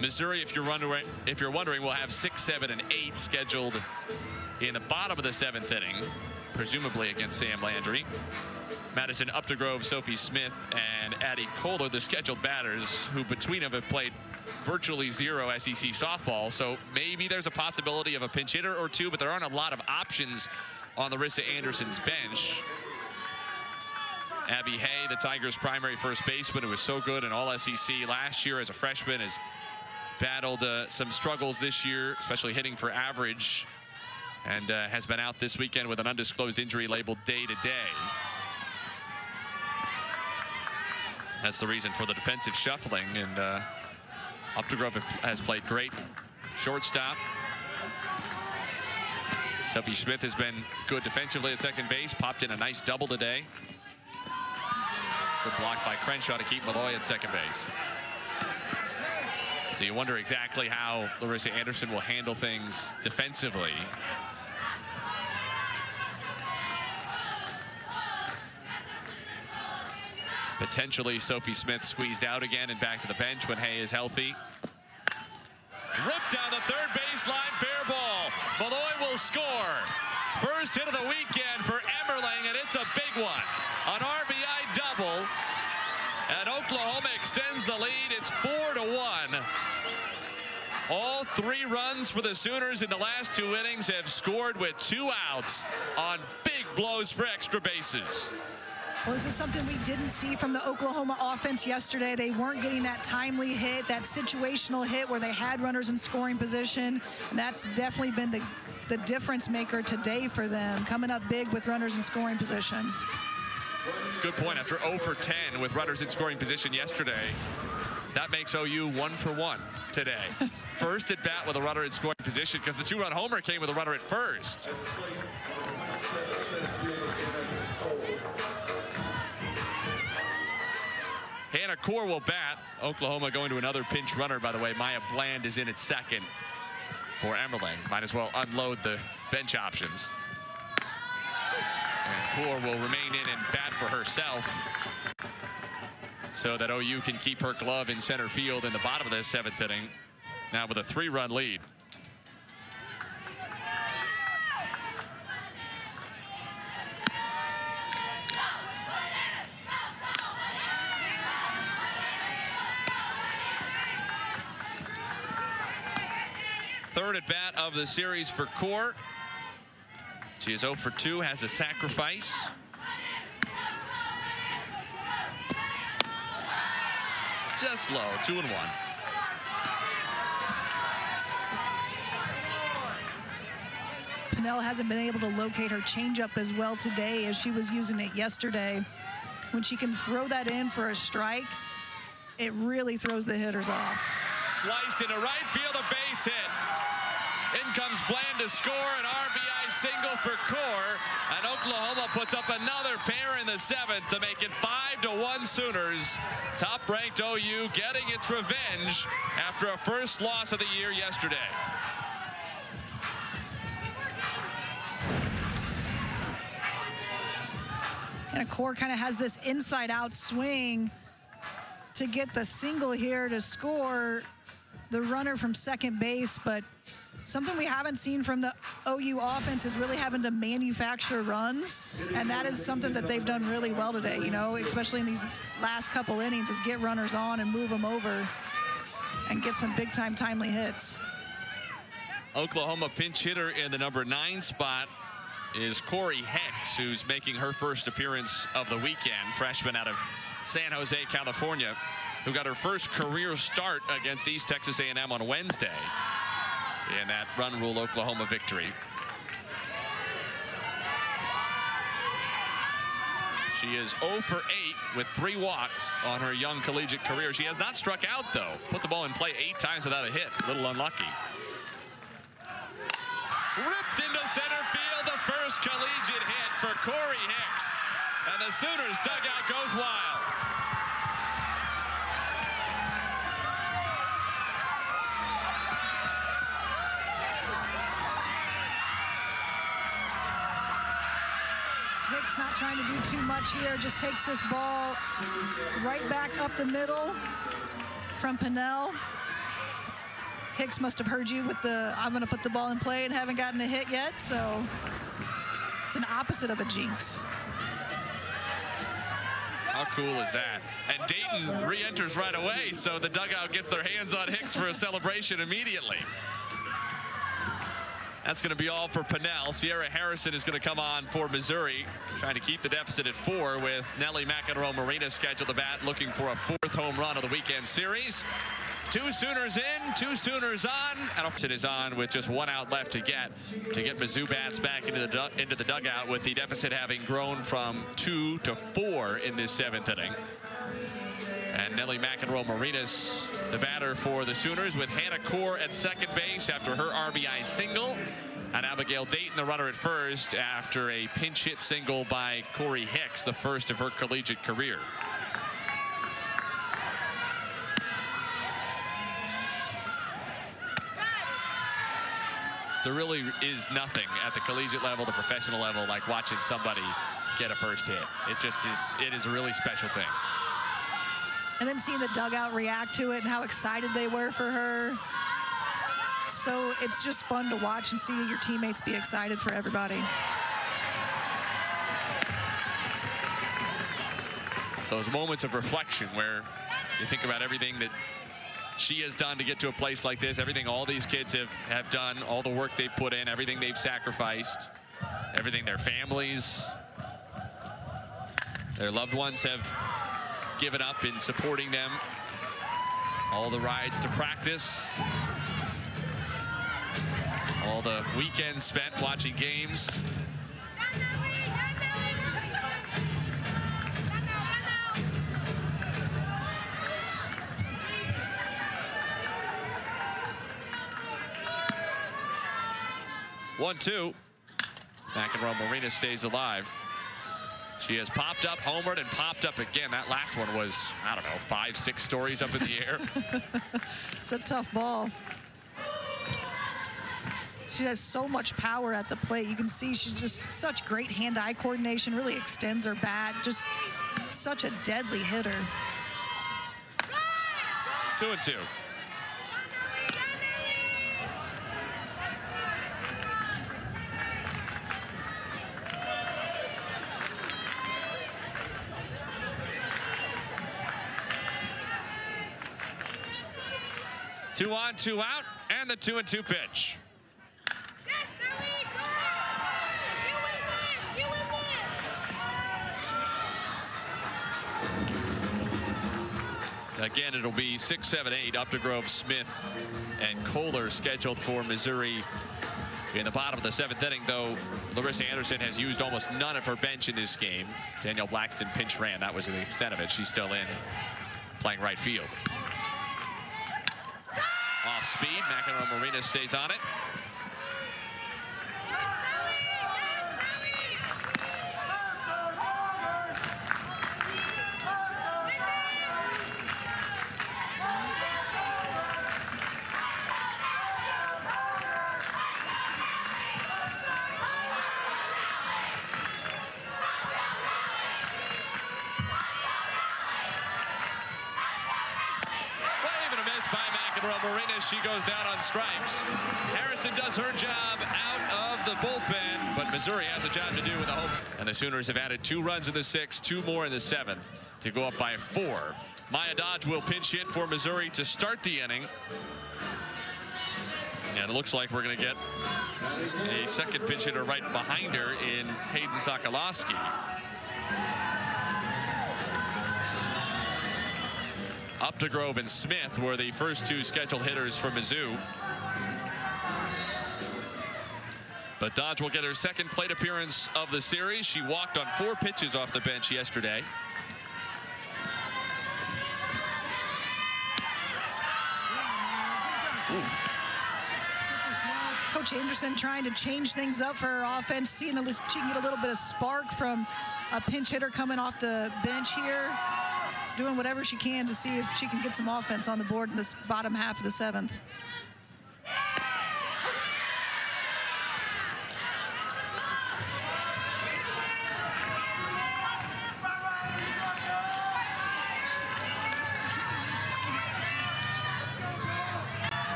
Missouri, if you're wondering, will have 6, 7, and 8 scheduled in the bottom of the 7th inning, presumably against Sam Landry. Madison Updegrove, Sophie Smith, and Addie Kohler, the scheduled batters, who between them have played virtually 0 SEC softball. So maybe there's a possibility of a pinch hitter or 2, but there aren't a lot of options on Larissa Anderson's bench. Abby Hay, the Tigers' primary first baseman, who was so good in all SEC last year as a freshman, has battled some struggles this year, especially hitting for average, and has been out this weekend with an undisclosed injury labeled day-to-day. That's the reason for the defensive shuffling, and Updegrove has played great shortstop. Sophie Smith has been good defensively at second base, popped in a nice double today. Good block by Crenshaw to keep Malloy at second base. So you wonder exactly how Larissa Anderson will handle things defensively. Potentially Sophie Smith squeezed out again and back to the bench when Hay is healthy. Ripped down the third baseline, fair ball. Malloy will score. First hit of the weekend for Emmerling, and it's a big one. An RBI double, and Oklahoma extends the lead. It's 4-1. All 3 runs for the Sooners in the last 2 innings have scored with 2 outs on big blows for extra bases. Well, this is something we didn't see from the Oklahoma offense yesterday. They weren't getting that timely hit, that situational hit where they had runners in scoring position. And that's definitely been the difference maker today for them, coming up big with runners in scoring position. It's a good point. After 0 for 10 with runners in scoring position yesterday, that makes OU 1 for 1 today. First at bat with a runner in scoring position, because the 2-run homer came with a runner at first. Hannah Core will bat. Oklahoma going to another pinch runner, by the way. Maya Bland is in at second for Emmerling. Might as well unload the bench options. And Core will remain in and bat for herself so that OU can keep her glove in center field in the bottom of this 7th inning. Now with a 3-run lead. Third at bat of the series for Core. She is 0 for 2, has a sacrifice. Just low, 2-1. Pannell hasn't been able to locate her changeup as well today as she was using it yesterday. When she can throw that in for a strike, it really throws the hitters off. Sliced into right field, a base hit. In comes Bland to score, an RBI single for Core, and Oklahoma puts up another pair in the 7th to make it 5-1 Sooners. Top-ranked OU getting its revenge after a first loss of the year yesterday. And Core kind of has this inside-out swing to get the single here to score the runner from second base, but Something we haven't seen from the OU offense is really having to manufacture runs, and that is something that they've done really well today, you know, especially in these last couple innings, is get runners on and move them over and get some big-time timely hits. Oklahoma pinch hitter in the number 9 spot is Corey Hicks, who's making her first appearance of the weekend, freshman out of San Jose, California, who got her first career start against East Texas A&M on Wednesday in that run rule Oklahoma victory. She is 0 for 8 with 3 walks on her young collegiate career. She has not struck out, though. Put the ball in play 8 times without a hit. A little unlucky. Ripped into center field, the first collegiate hit for Corey Hicks. And the Sooners dugout goes wild. Hicks not trying to do too much here, just takes this ball right back up the middle from Pennell. Hicks must have heard you with the, I'm going to put the ball in play, and haven't gotten a hit yet, so it's an opposite of a jinx. How cool is that? And Dayton re-enters right away, so the dugout gets their hands on Hicks for a celebration immediately. That's going to be all for Pennell. Sierra Harrison is going to come on for Missouri, trying to keep the deficit at 4 with Nelly McEnroe-Marina scheduled to bat, looking for a 4th home run of the weekend series. 2 Sooners in, 2 Sooners on. And is on with just 1 out left to get Mizzou bats back into the dugout, with the deficit having grown from 2 to 4 in this 7th inning. And Nelly McEnroe-Marinas, the batter for the Sooners, with Hannah Core at second base after her RBI single. And Abigail Dayton, the runner at first, after a pinch hit single by Corey Hicks, the first of her collegiate career. There really is nothing at the collegiate level, the professional level, like watching somebody get a first hit. It is a really special thing. And then seeing the dugout react to it and how excited they were for her. So it's just fun to watch and see your teammates be excited for everybody. Those moments of reflection where you think about everything that she has done to get to a place like this, everything all these kids have done, all the work they've put in, everything they've sacrificed, everything their families, their loved ones have given up in supporting them, all the rides to practice, all the weekends spent watching games. One, 2. McEnroe-Marina stays alive. She has popped up, homered, and popped up again. That last one was, I don't know, 5, 6 stories up in the air. It's a tough ball. She has so much power at the plate. You can see she's just such great hand-eye coordination, really extends her bat. Just such a deadly hitter. 2-2. Two on, 2 out, and the 2-2 pitch. Again, it'll be 6, 7, 8. Updegrove, Smith, and Kohler scheduled for Missouri in the bottom of the 7th inning, though Larissa Anderson has used almost none of her bench in this game. Danielle Blackston pinch ran. That was the extent of it. She's still in, playing right field. Off speed, McEnroe-Marina stays on it. Gabriel Marinas. She goes down on strikes. Harrison does her job out of the bullpen, but Missouri has a job to do with the home. And the Sooners have added 2 runs in the 6th, 2 more in the 7th to go up by 4. Maya Dodge will pinch hit for Missouri to start the inning. And it looks like we're going to get a second pinch hitter right behind her in Hayden Sokolowski. Updegrove and Smith were the first 2 scheduled hitters for Mizzou. But Dodge will get her second plate appearance of the series. She walked on 4 pitches off the bench yesterday. Ooh. Coach Anderson trying to change things up for her offense, seeing if she can get a little bit of spark from a pinch hitter coming off the bench here, doing whatever she can to see if she can get some offense on the board in this bottom half of the 7th.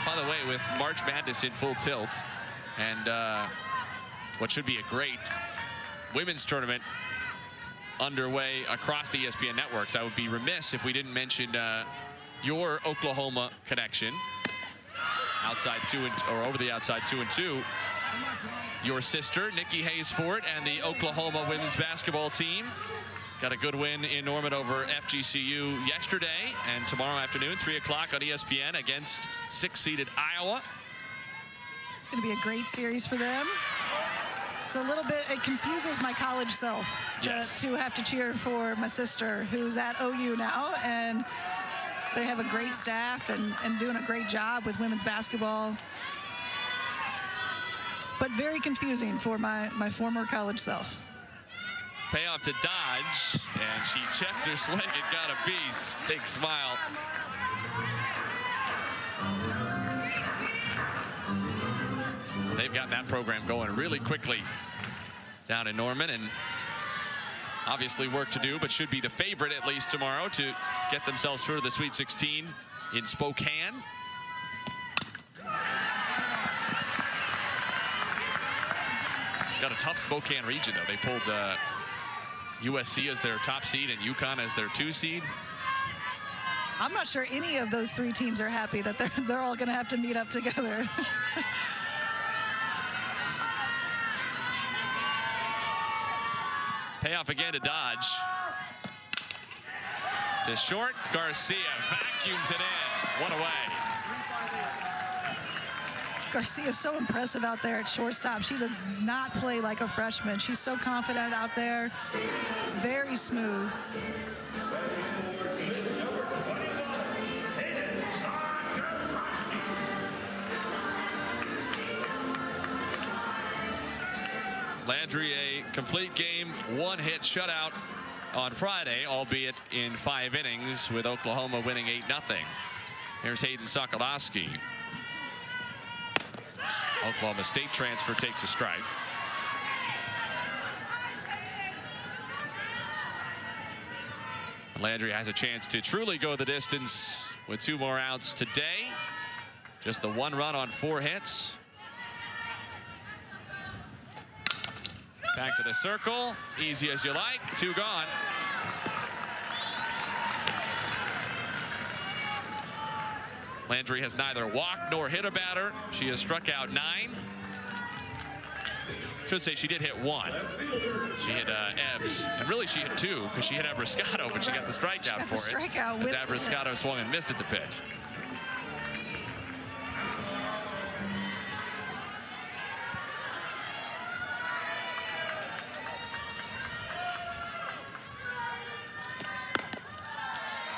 By the way, with March Madness in full tilt and what should be a great women's tournament underway across the ESPN networks, I would be remiss if we didn't mention your Oklahoma connection. Outside 2 or over the outside 2-2. Your sister, Nikki Hayes Fort, and the Oklahoma women's basketball team got a good win in Norman over FGCU yesterday, and tomorrow afternoon, 3 o'clock on ESPN against 6-seeded Iowa. It's going to be a great series for them. It's a little bit, it confuses my college self to have to cheer for my sister, who's at OU now, and they have a great staff and doing a great job with women's basketball. But very confusing for my former college self. Payoff to Dodge, and she checked her swing and got a piece. Big smile. They've gotten that program going really quickly down in Norman, and obviously work to do, but should be the favorite at least tomorrow to get themselves through to the Sweet 16 in Spokane. Got a tough Spokane region, though. They pulled USC as their top seed and UConn as their 2 seed. I'm not sure any of those 3 teams are happy that they're all going to have to meet up together. Payoff again to Dodge. To short, Garcia vacuums it in. 1 away. Garcia is so impressive out there at shortstop. She does not play like a freshman. She's so confident out there. Very smooth. Landry, a complete game, 1-hit shutout on Friday, albeit in 5 innings, with Oklahoma winning 8-0. Here's Hayden Sokolowski. Oklahoma State transfer takes a strike. Landry has a chance to truly go the distance with 2 more outs today. Just the 1 run on 4 hits. Back to the circle. Easy as you like. 2 gone. Landry has neither walked nor hit a batter. She has struck out 9. Should say she did hit 1. She hit Ebbs, and really she hit 2 because she hit Abrascato, but she got the strikeout for it. Strikeout with Abrascato swung and missed at the pitch.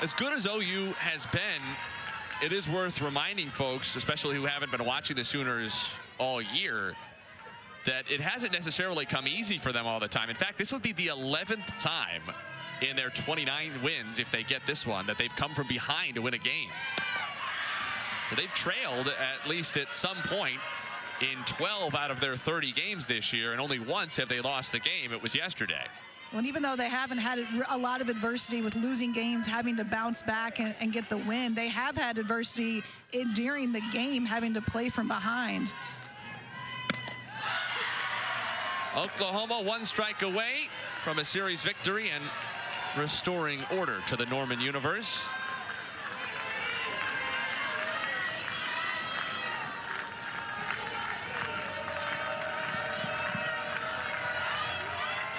As good as OU has been, it is worth reminding folks, especially who haven't been watching the Sooners all year, that it hasn't necessarily come easy for them all the time. In fact, this would be the 11th time in their 29 wins, if they get this one, that they've come from behind to win a game. So they've trailed at least at some point in 12 out of their 30 games this year, and only once have they lost the game. It was yesterday. Well, and even though they haven't had a lot of adversity with losing games, having to bounce back and get the win, they have had adversity during the game, having to play from behind. Oklahoma 1 strike away from a series victory and restoring order to the Norman universe.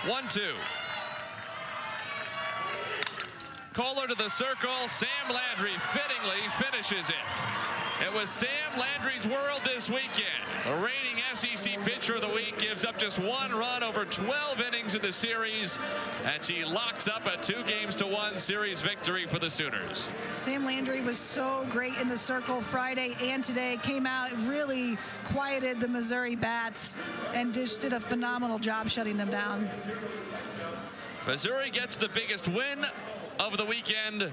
One, two. Kohler to the circle. Sam Landry fittingly finishes it. It was Sam Landry's world this weekend. The reigning SEC Pitcher of the Week gives up just 1 run over 12 innings in the series, and he locks up a 2-1 series victory for the Sooners. Sam Landry was so great in the circle Friday and today. Came out, really quieted the Missouri bats, and just did a phenomenal job shutting them down. Missouri gets the biggest win of the weekend.